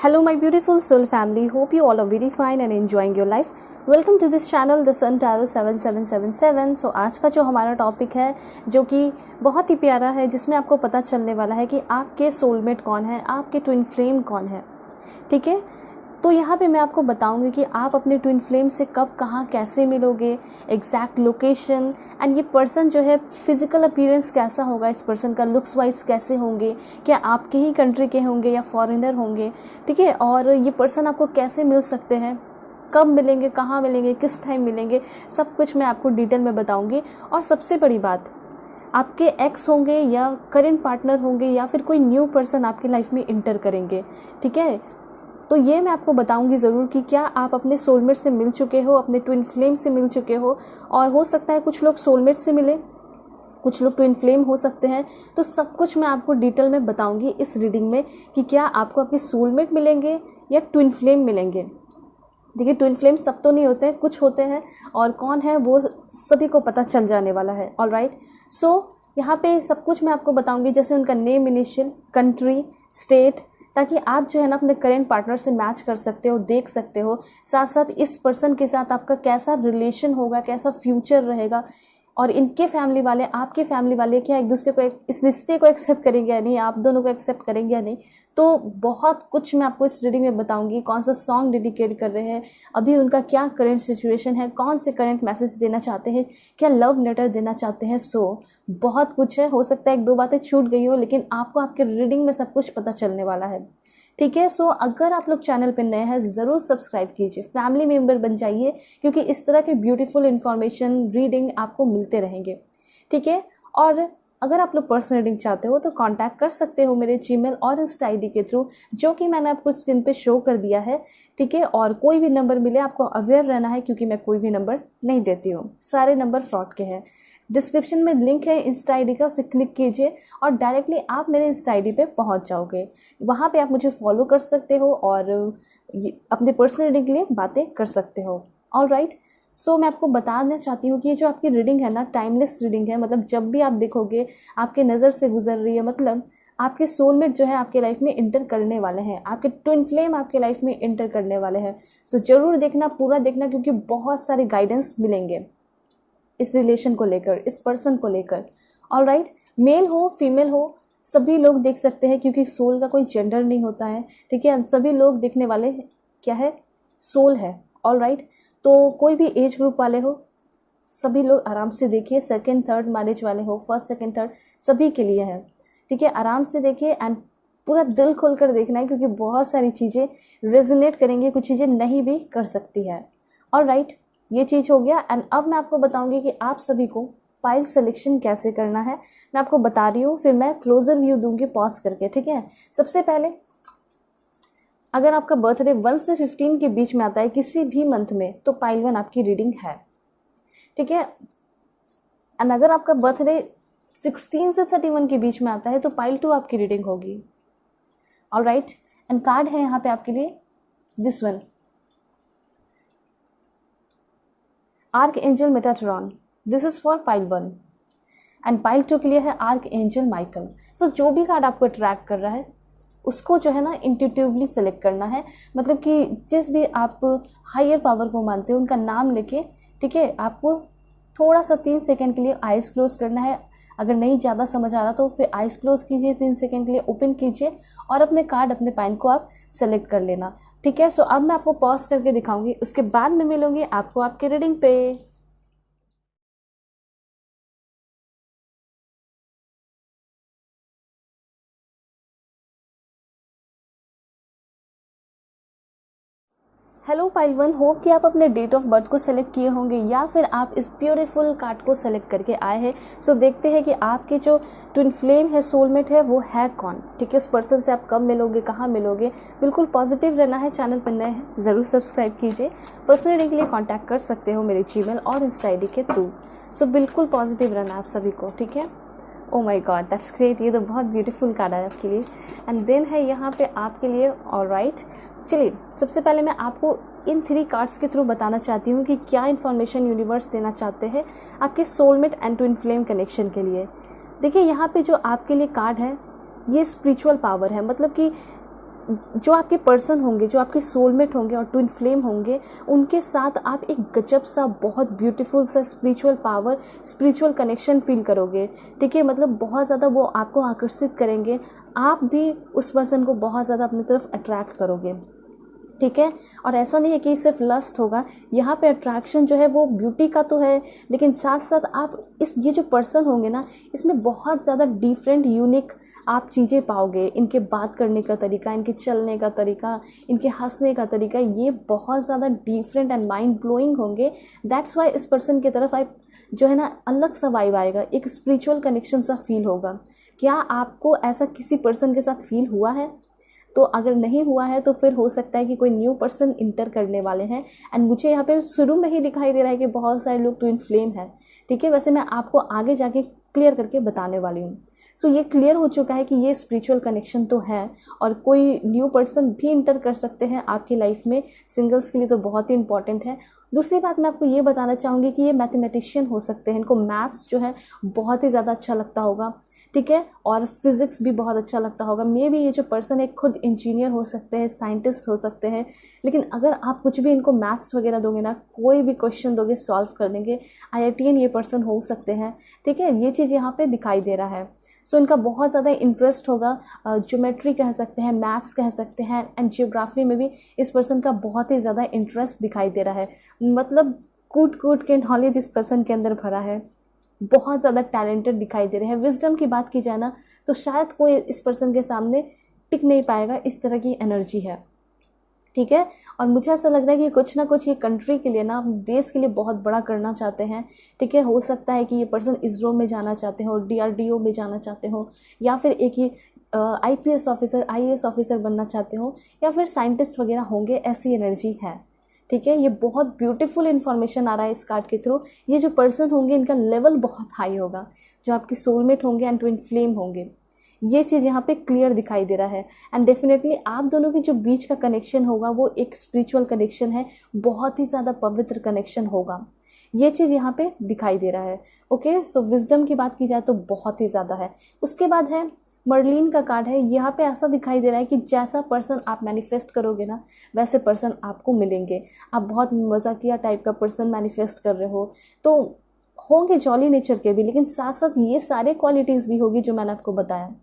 Hello, my beautiful soul family. Hope you all are very fine and enjoying your life. Welcome to this channel, The Sun Tarot 7777. So आज का जो हमारा topic है जो कि बहुत ही प्यारा है, जिसमें आपको पता चलने वाला है कि आपके सोलमेट कौन है, आपके ट्विन फ्लेम कौन है। ठीक है, तो यहाँ पे मैं आपको बताऊंगी कि आप अपने ट्विन फ्लेम से कब, कहाँ, कैसे मिलोगे, एग्जैक्ट लोकेशन, एंड ये पर्सन जो है फिजिकल अपीयरेंस कैसा होगा, इस पर्सन का लुक्स वाइज कैसे होंगे, क्या आपके ही कंट्री के होंगे या फॉरेनर होंगे। ठीक है, और ये पर्सन आपको कैसे मिल सकते हैं, कब मिलेंगे, कहाँ मिलेंगे, किस टाइम मिलेंगे, सब कुछ मैं आपको डिटेल में बताऊँगी। और सबसे बड़ी बात, आपके एक्स होंगे या करेंट पार्टनर होंगे या फिर कोई न्यू पर्सन आपकी लाइफ में इंटर करेंगे। ठीक है, तो ये मैं आपको बताऊंगी ज़रूर कि क्या आप अपने सोलमेट से मिल चुके हो, अपने ट्विन फ्लेम से मिल चुके हो। और हो सकता है कुछ लोग सोलमेट से मिले, कुछ लोग ट्विन फ्लेम हो सकते हैं। तो सब कुछ मैं आपको डिटेल में बताऊंगी इस रीडिंग में कि क्या आपको आपके सोलमेट मिलेंगे या ट्विन फ्लेम मिलेंगे। देखिए, ट्विन फ्लेम सब तो नहीं होते हैं, कुछ होते हैं, और कौन है वो सभी को पता चल जाने वाला है। ऑलराइट, सो यहाँ पे सब कुछ मैं आपको बताऊंगी, जैसे उनका नेम, इनिशियल, कंट्री, स्टेट, ताकि आप जो है ना अपने करेंट पार्टनर से मैच कर सकते हो, देख सकते हो। साथ साथ इस पर्सन के साथ आपका कैसा रिलेशन होगा, कैसा फ्यूचर रहेगा, और इनके फैमिली वाले, आपके फैमिली वाले क्या एक दूसरे को, इस रिश्ते को एक्सेप्ट करेंगे या नहीं, आप दोनों को एक्सेप्ट करेंगे या नहीं। तो बहुत कुछ मैं आपको इस रीडिंग में बताऊंगी। कौन सा सॉन्ग डेडिकेट कर रहे हैं, अभी उनका क्या करंट सिचुएशन है, कौन से करंट मैसेज देना चाहते हैं, क्या लव लेटर देना चाहते हैं। सो बहुत कुछ है, हो सकता है एक दो बातें छूट गई हो, लेकिन आपको आपके रीडिंग में सब कुछ पता चलने वाला है। ठीक है, सो अगर आप लोग चैनल पर नए हैं ज़रूर सब्सक्राइब कीजिए, फैमिली मेंबर बन जाइए, क्योंकि इस तरह के ब्यूटीफुल इन्फॉर्मेशन, रीडिंग आपको मिलते रहेंगे। ठीक है, और अगर आप लोग पर्सनल रीडिंग चाहते हो तो कांटेक्ट कर सकते हो मेरे जीमेल और इंस्टा आईडी के थ्रू, जो कि मैंने आपको स्क्रीन पे शो कर दिया है। ठीक है, और कोई भी नंबर मिले आपको अवेयर रहना है, क्योंकि मैं कोई भी नंबर नहीं देती हूँ, सारे नंबर फ्रॉड के हैं। डिस्क्रिप्शन में लिंक है इंस्टा आईडी का, उसे क्लिक कीजिए और डायरेक्टली आप मेरे इंस्टा आईडी पे पहुंच जाओगे। वहाँ पे आप मुझे फॉलो कर सकते हो और अपने पर्सनल रीडिंग के लिए बातें कर सकते हो। ऑलराइट, सो मैं आपको बताना चाहती हूँ कि ये जो आपकी रीडिंग है ना, टाइमलेस रीडिंग है। मतलब जब भी आप देखोगे आपके नज़र से गुजर रही है, मतलब आपके सोलमेट जो है आपके लाइफ में इंटर करने वाले हैं, आपके ट्विन फ्लेम आपके लाइफ में इंटर करने वाले हैं। सो ज़रूर देखना, पूरा देखना, क्योंकि बहुत सारे गाइडेंस मिलेंगे इस रिलेशन को लेकर, इस पर्सन को लेकर। ऑलराइट, मेल हो फीमेल हो सभी लोग देख सकते हैं, क्योंकि सोल का कोई जेंडर नहीं होता है। ठीक है, सभी लोग देखने वाले क्या है, सोल है। ऑलराइट, तो कोई भी एज ग्रुप वाले हो सभी लोग आराम से देखिए, सेकंड थर्ड मैरिज वाले हो, फर्स्ट सेकंड थर्ड, सभी के लिए है। ठीक है, आराम से देखिए एंड पूरा दिल खोल कर देखना है, क्योंकि बहुत सारी चीज़ें रेजोनेट करेंगी, कुछ चीज़ें नहीं भी कर सकती है। ऑलराइट, ये चीज़ हो गया। एंड अब मैं आपको बताऊंगी कि आप सभी को पाइल सिलेक्शन कैसे करना है। मैं आपको बता रही हूँ, फिर मैं क्लोजर व्यू दूंगी पॉज करके। ठीक है, सबसे पहले अगर आपका बर्थडे 1 से 15 के बीच में आता है किसी भी मंथ में, तो पाइल 1 आपकी रीडिंग है। ठीक है, एंड अगर आपका बर्थडे 16 से 31 के बीच में आता है तो पाइल 2 आपकी रीडिंग होगी। ऑलराइट, एंड कार्ड है यहाँ पे आपके लिए this one, arc angel Metatron. This is for pile 1 and pile 2 के लिए है आर्क एंजल माइकल। सो जो भी कार्ड आपको अट्रैक्ट कर रहा है उसको जो है ना इंट्यूटिवली सेलेक्ट करना है। मतलब कि जिस भी आप हायर पावर को मानते हो उनका नाम लेके, ठीक है, आपको थोड़ा सा 3 सेकेंड के लिए आइज क्लोज करना है। अगर नहीं ज़्यादा समझ आ रहा तो फिर आइज क्लोज कीजिए, 3 सेकेंड के लिए ओपन कीजिए और अपने कार्ड, अपने पाइन को आप सेलेक्ट कर लेना। ठीक है, सो अब मैं आपको पॉज करके दिखाऊंगी, उसके बाद में मिलूंगी आपको आपके रीडिंग पे। हेलो पाइल 1, होप कि आप अपने डेट ऑफ बर्थ को सेलेक्ट किए होंगे या फिर आप इस ब्यूटीफुल कार्ड को सेलेक्ट करके आए हैं। सो देखते हैं कि आपके जो ट्विन फ्लेम है, सोलमेट है, वो है कौन। ठीक है, उस पर्सन से आप कब मिलोगे, कहाँ मिलोगे। बिल्कुल पॉजिटिव रहना है, चैनल पर नए हैं ज़रूर सब्सक्राइब कीजिए। पर्सनल रीडिंग के लिए कॉन्टैक्ट कर सकते हो मेरे जीमेल और इंस्टा आईडी के थ्रू। सो बिल्कुल पॉजिटिव रहना आप सभी को। ठीक है, ओ माई गॉड, दैट्स ग्रेट, ये तो बहुत ब्यूटीफुल कार्ड है आपके लिए। एंड देन है यहाँ पे आपके लिए। ऑलराइट, चलिए सबसे पहले मैं आपको इन 3 कार्ड्स के थ्रू बताना चाहती हूँ कि क्या इन्फॉर्मेशन यूनिवर्स देना चाहते हैं आपके soulmate and twin flame connection के लिए। देखिए, यहाँ पे जो आपके लिए कार्ड है ये स्पिरिचुअल पावर है। मतलब कि जो आपके पर्सन होंगे, जो आपके सोलमेट होंगे और ट्विन फ्लेम होंगे, उनके साथ आप एक गजब सा बहुत ब्यूटीफुल सा spiritual power, spiritual connection feel करोगे। ठीक है, मतलब बहुत ज़्यादा वो आपको आकर्षित करेंगे, आप भी उस पर्सन को बहुत ज़्यादा अपनी तरफ अट्रैक्ट करोगे। ठीक है, और ऐसा नहीं है कि सिर्फ लस्ट होगा, यहाँ पे अट्रैक्शन जो है वो ब्यूटी का तो है, लेकिन साथ साथ आप ये जो पर्सन होंगे ना, इसमें बहुत ज़्यादा डिफरेंट यूनिक आप चीज़ें पाओगे। इनके बात करने का तरीका, इनके चलने का तरीका, इनके हंसने का तरीका, ये बहुत ज़्यादा डिफरेंट एंड माइंड ब्लोइंग होंगे। दैट्स वाई इस पर्सन की तरफ आप जो है ना अलग सा वाइब आएगा, एक स्पिरिचुअल कनेक्शन सा फील होगा। क्या आपको ऐसा किसी पर्सन के साथ फील हुआ है? तो अगर नहीं हुआ है तो फिर हो सकता है कि कोई न्यू पर्सन इंटर करने वाले हैं। एंड मुझे यहाँ पे शुरू में ही दिखाई दे रहा है कि बहुत सारे लोग ट्विन फ्लेम है। ठीक है, वैसे मैं आपको आगे जाके क्लियर करके बताने वाली हूँ। सो ये क्लियर हो चुका है कि ये स्पिरिचुअल कनेक्शन तो है और कोई न्यू पर्सन भी इंटर कर सकते हैं आपकी लाइफ में। सिंगल्स के लिए तो बहुत ही इंपॉर्टेंट है। दूसरी बात मैं आपको ये बताना चाहूँगी कि ये मैथमेटिशियन हो सकते हैं, इनको मैथ्स जो है बहुत ही ज़्यादा अच्छा लगता होगा। ठीक है, और फिज़िक्स भी बहुत अच्छा लगता होगा। मे बी ये जो पर्सन है खुद इंजीनियर हो सकते हैं, साइंटिस्ट हो सकते हैं, लेकिन अगर आप कुछ भी इनको मैथ्स वगैरह दोगे ना, कोई भी क्वेश्चन दोगे सॉल्व कर देंगे। IITian ये पर्सन हो सकते हैं। ठीक है, ये चीज़ यहाँ पे दिखाई दे रहा है। सो इनका बहुत ज़्यादा इंटरेस्ट होगा, ज्योमेट्री कह सकते हैं, मैथ्स कह सकते हैं, एंड जियोग्राफी में भी इस पर्सन का बहुत ही ज़्यादा इंटरेस्ट दिखाई दे रहा है। मतलब कूट कूट के नॉलेज इस पर्सन के अंदर भरा है, बहुत ज़्यादा टैलेंटेड दिखाई दे रहे हैं। विजडम की बात की जाए ना तो शायद कोई इस पर्सन के सामने टिक नहीं पाएगा, इस तरह की एनर्जी है। ठीक है, और मुझे ऐसा लग रहा है कि कुछ ना कुछ ये कंट्री के लिए ना, देश के लिए बहुत बड़ा करना चाहते हैं। ठीक है, हो सकता है कि ये पर्सन इसरो में जाना चाहते हो, DRDO में जाना चाहते हो, या फिर एक ही IPS ऑफिसर, IAS ऑफिसर बनना चाहते हो, या फिर साइंटिस्ट वगैरह होंगे, ऐसी एनर्जी है। ठीक है, ये बहुत ब्यूटीफुल इन्फॉर्मेशन आ रहा है इस कार्ड के थ्रू। ये जो पर्सन होंगे इनका लेवल बहुत हाई होगा, जो आपके सोलमेट होंगे एंड ट्विन फ्लेम होंगे। ये चीज़ यहाँ पे क्लियर दिखाई दे रहा है। एंड डेफिनेटली आप दोनों के जो बीच का कनेक्शन होगा वो एक स्पिरिचुअल कनेक्शन है, बहुत ही ज़्यादा पवित्र कनेक्शन होगा। ये चीज़ यहाँ पे दिखाई दे रहा है। ओके, सो विजडम की बात की जाए तो बहुत ही ज़्यादा है। उसके बाद है मर्लिन का कार्ड है। यहाँ पे ऐसा दिखाई दे रहा है कि जैसा पर्सन आप मैनिफेस्ट करोगे ना, वैसे पर्सन आपको मिलेंगे। आप बहुत मजाकिया टाइप का पर्सन मैनिफेस्ट कर रहे हो तो होंगे जॉली नेचर के भी, लेकिन साथ साथ ये सारे क्वालिटीज़ भी होगी जो मैंने आपको बताया।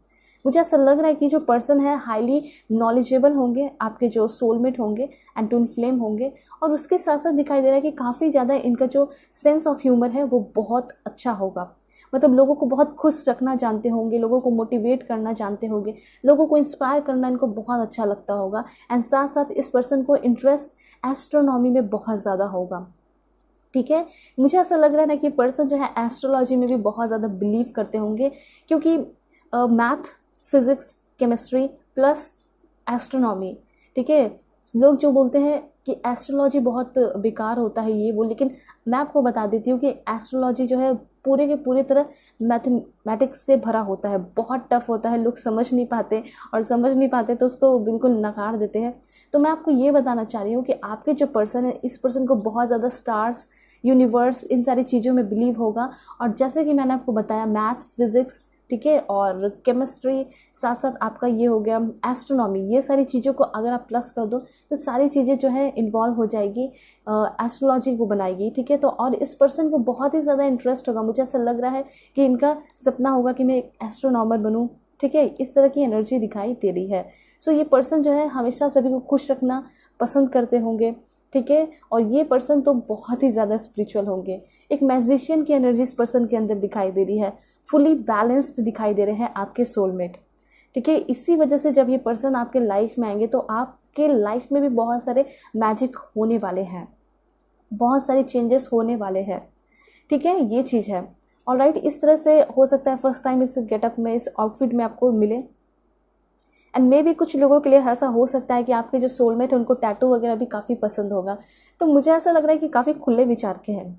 मुझे ऐसा लग रहा है कि जो पर्सन है हाईली नॉलेजेबल होंगे, आपके जो सोलमेट होंगे एंड ट्विन फ्लेम होंगे, और उसके साथ साथ दिखाई दे रहा है कि काफ़ी ज़्यादा इनका जो सेंस ऑफ ह्यूमर है वो बहुत अच्छा होगा। मतलब लोगों को बहुत खुश रखना जानते होंगे, लोगों को मोटिवेट करना जानते होंगे, लोगों को इंस्पायर करना इनको बहुत अच्छा लगता होगा। एंड साथ साथ इस पर्सन को इंटरेस्ट एस्ट्रोनॉमी में बहुत ज़्यादा होगा। ठीक है, मुझे ऐसा लग रहा है ना कि पर्सन जो है एस्ट्रोलॉजी में भी बहुत ज़्यादा बिलीव करते होंगे, क्योंकि math, physics, chemistry plus astronomy. ठीक है, लोग जो बोलते हैं कि एस्ट्रोलॉजी बहुत बेकार होता है ये वो, लेकिन मैं आपको बता देती हूँ कि एस्ट्रोलॉजी जो है पूरे के पूरे तरह मैथमेटिक्स से भरा होता है, बहुत टफ होता है। लोग समझ नहीं पाते, और समझ नहीं पाते तो उसको बिल्कुल नकार देते हैं। तो मैं आपको ये बताना चाह रही हूँ कि आपके जो पर्सन है, इस पर्सन को बहुत ज़्यादा स्टार्स, यूनिवर्स, इन सारी चीज़ों में बिलीव होगा। और जैसे कि मैंने आपको बताया मैथ, फिज़िक्स, ठीक है, और केमिस्ट्री, साथ साथ आपका ये हो गया एस्ट्रोनॉमी, ये सारी चीज़ों को अगर आप प्लस कर दो तो सारी चीज़ें जो है इन्वॉल्व हो जाएगी, एस्ट्रोलॉजी को बनाएगी। ठीक है, तो और इस पर्सन को बहुत ही ज़्यादा इंटरेस्ट होगा। मुझे ऐसा लग रहा है कि इनका सपना होगा कि मैं एक एस्ट्रोनॉमर बनूँ। ठीक है, इस तरह की एनर्जी दिखाई दे रही है। सो ये पर्सन जो है हमेशा सभी को खुश रखना पसंद करते होंगे। ठीक है, और ये पर्सन तो बहुत ही ज़्यादा स्पिरिचुअल होंगे। एक मैजिशियन की एनर्जी इस पर्सन के अंदर दिखाई दे रही है, फुली बैलेंस्ड दिखाई दे रहे हैं आपके सोलमेट। ठीक है, इसी वजह से जब ये पर्सन आपके लाइफ में आएंगे तो आपके लाइफ में भी बहुत सारे मैजिक होने वाले हैं, बहुत सारे चेंजेस होने वाले हैं। ठीक है, ये चीज़ है। ऑलराइट, इस तरह से हो सकता है फर्स्ट टाइम इस गेटअप में, इस आउटफिट में आपको मिले। एंड मे भी कुछ लोगों के लिए ऐसा हो सकता है कि आपके जो सोलमेट है उनको टैटू वगैरह भी काफ़ी पसंद होगा। तो मुझे ऐसा लग रहा है कि काफ़ी खुले विचार के हैं।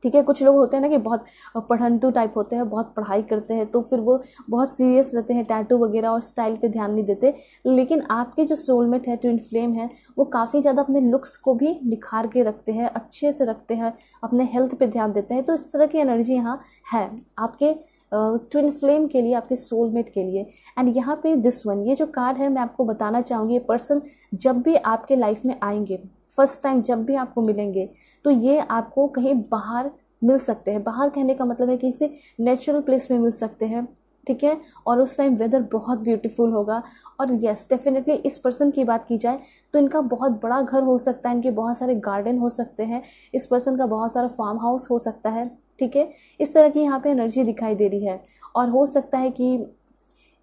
ठीक है, कुछ लोग होते हैं ना कि बहुत पढ़ंतू टाइप होते हैं, बहुत पढ़ाई करते हैं, तो फिर वो बहुत सीरियस रहते हैं, टैटू वगैरह और स्टाइल पे ध्यान नहीं देते। लेकिन आपके जो सोलमेट है, ट्विन फ्लेम है, वो काफ़ी ज़्यादा अपने लुक्स को भी निखार के रखते हैं, अच्छे से रखते हैं, अपने हेल्थ पे ध्यान देते हैं। तो इस तरह की एनर्जी यहाँ है। आपके ट्विन फ्लेम के लिए, आपके सोलमेट के लिए। एंड यहाँ पे दिस वन, ये जो कार्ड है मैं आपको बताना चाहूँगी, ये पर्सन जब भी आपके लाइफ में आएंगे, फर्स्ट टाइम जब भी आपको मिलेंगे, तो ये आपको कहीं बाहर मिल सकते हैं। बाहर कहने का मतलब है कि किसी नेचुरल प्लेस में मिल सकते हैं, ठीक है। और उस टाइम वेदर बहुत ब्यूटीफुल होगा। और यस, डेफिनेटली इस पर्सन की बात की जाए तो इनका बहुत बड़ा घर हो सकता है, इनके बहुत सारे गार्डन हो सकते हैं, इस पर्सन का बहुत सारा फार्म हाउस हो सकता है, ठीक है। इस तरह की यहाँ पे एनर्जी दिखाई दे रही है। और हो सकता है कि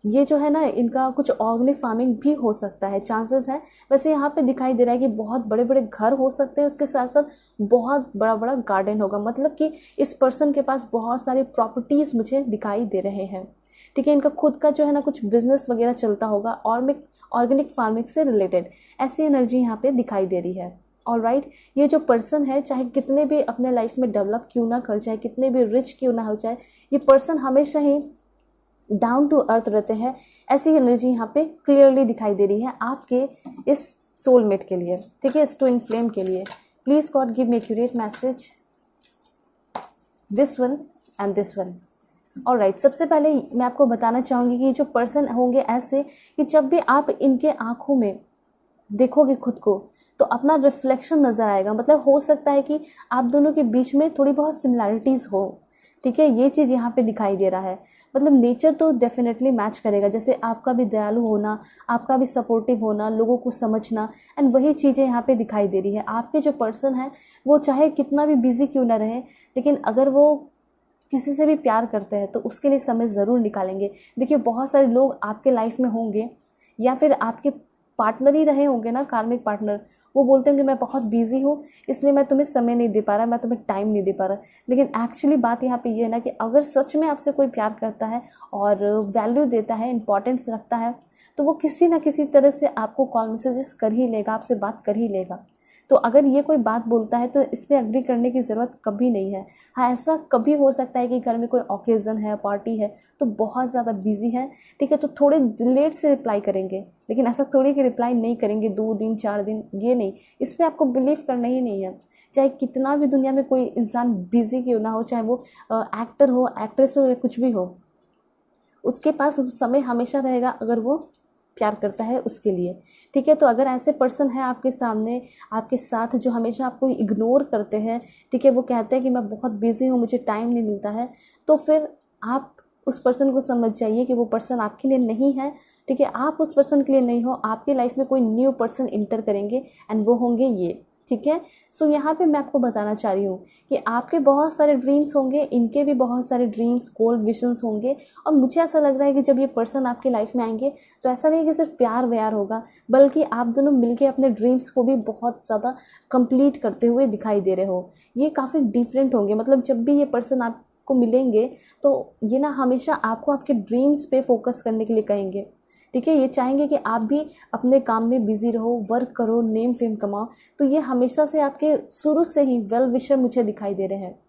ये जो है ना, इनका कुछ ऑर्गेनिक फार्मिंग भी हो सकता है, चांसेस है। वैसे यहाँ पे दिखाई दे रहा है कि बहुत बड़े बड़े घर हो सकते हैं, उसके साथ साथ बहुत बड़ा बड़ा गार्डन होगा। मतलब कि इस पर्सन के पास बहुत सारी प्रॉपर्टीज़ मुझे दिखाई दे रहे हैं, ठीक है। इनका खुद का जो है ना कुछ बिजनेस वगैरह चलता होगा ऑर्गेनिक फार्मिंग से रिलेटेड, ऐसी एनर्जी यहाँ पे दिखाई दे रही है। ऑलराइट, ये जो पर्सन है चाहे कितने भी अपने लाइफ में डेवलप क्यों ना कर जाए, कितने भी रिच क्यों ना हो जाए, ये पर्सन हमेशा ही डाउन टू अर्थ रहते हैं। ऐसी एनर्जी यहाँ पे क्लियरली दिखाई दे रही है आपके इस सोलमेट के लिए, ठीक है, इस ट्विन फ्लेम के लिए। Please God give me accurate message, this one and this one. Alright, सबसे पहले मैं आपको बताना चाहूँगी कि जो पर्सन होंगे ऐसे कि जब भी आप इनके आँखों में देखोगे खुद को तो अपना रिफ्लेक्शन नज़र आएगा। मतलब हो सकता है कि आप दोनों के बीच में थोड़ी बहुत सिमिलैरिटीज़ हो, ठीक है, ये चीज़ यहाँ पे दिखाई दे रहा है। मतलब नेचर तो डेफिनेटली मैच करेगा, जैसे आपका भी दयालु होना, आपका भी सपोर्टिव होना, लोगों को समझना, एंड वही चीज़ें यहाँ पे दिखाई दे रही है। आपके जो पर्सन है वो चाहे कितना भी बिजी क्यों ना रहे, लेकिन अगर वो किसी से भी प्यार करते हैं तो उसके लिए समय ज़रूर निकालेंगे। देखिए, बहुत सारे लोग आपके लाइफ में होंगे या फिर आपके पार्टनर ही रहे होंगे ना, कार्मिक पार्टनर, वो बोलते होंगे मैं बहुत बिजी हूँ इसलिए मैं तुम्हें समय नहीं दे पा रहा, मैं तुम्हें टाइम नहीं दे पा रहा। लेकिन एक्चुअली बात यहाँ पे ये है ना कि अगर सच में आपसे कोई प्यार करता है और वैल्यू देता है, इंपॉर्टेंस रखता है, तो वो किसी ना किसी तरह से आपको कॉल मैसेजेस कर ही लेगा, आपसे बात कर ही लेगा। तो अगर ये कोई बात बोलता है तो इस पर एग्री करने की ज़रूरत कभी नहीं है। हाँ, ऐसा कभी हो सकता है कि घर में कोई ओकेज़न है, पार्टी है, तो बहुत ज़्यादा बिजी है, ठीक है, तो थोड़े लेट से रिप्लाई करेंगे, लेकिन ऐसा थोड़ी कि रिप्लाई नहीं करेंगे 2 दिन 4 दिन, ये नहीं, इस पर आपको बिलीव करना ही नहीं है। चाहे कितना भी दुनिया में कोई इंसान बिजी क्यों ना हो, चाहे वो एक्टर हो, एक्ट्रेस हो या कुछ भी हो, उसके पास समय हमेशा रहेगा अगर वो प्यार करता है उसके लिए, ठीक है। तो अगर ऐसे पर्सन है आपके सामने, आपके साथ, जो हमेशा आपको इग्नोर करते हैं, ठीक है, वो कहते हैं कि मैं बहुत बिजी हूँ, मुझे टाइम नहीं मिलता है, तो फिर आप उस पर्सन को समझ जाइए कि वो पर्सन आपके लिए नहीं है, ठीक है। आप उस पर्सन के लिए नहीं हो, आपकी लाइफ में कोई न्यू पर्सन इंटर करेंगे एंड वो होंगे ये, ठीक है। सो यहाँ पे मैं आपको बताना चाह रही हूँ कि आपके बहुत सारे ड्रीम्स होंगे, इनके भी बहुत सारे ड्रीम्स, गोल, विजन्स होंगे। और मुझे ऐसा लग रहा है कि जब ये पर्सन आपकी लाइफ में आएंगे तो ऐसा नहीं कि सिर्फ प्यार व्यार होगा, बल्कि आप दोनों मिलके अपने ड्रीम्स को भी बहुत ज़्यादा कंप्लीट करते हुए दिखाई दे रहे हो। ये काफ़ी डिफरेंट होंगे। मतलब जब भी ये पर्सन आपको मिलेंगे तो ये ना हमेशा आपको आपके ड्रीम्स पे फोकस करने के लिए कहेंगे, ठीक है। ये चाहेंगे कि आप भी अपने काम में बिजी रहो, वर्क करो, नेम फेम कमाओ। तो ये हमेशा से आपके शुरू से ही वेल विशर मुझे दिखाई दे रहे हैं।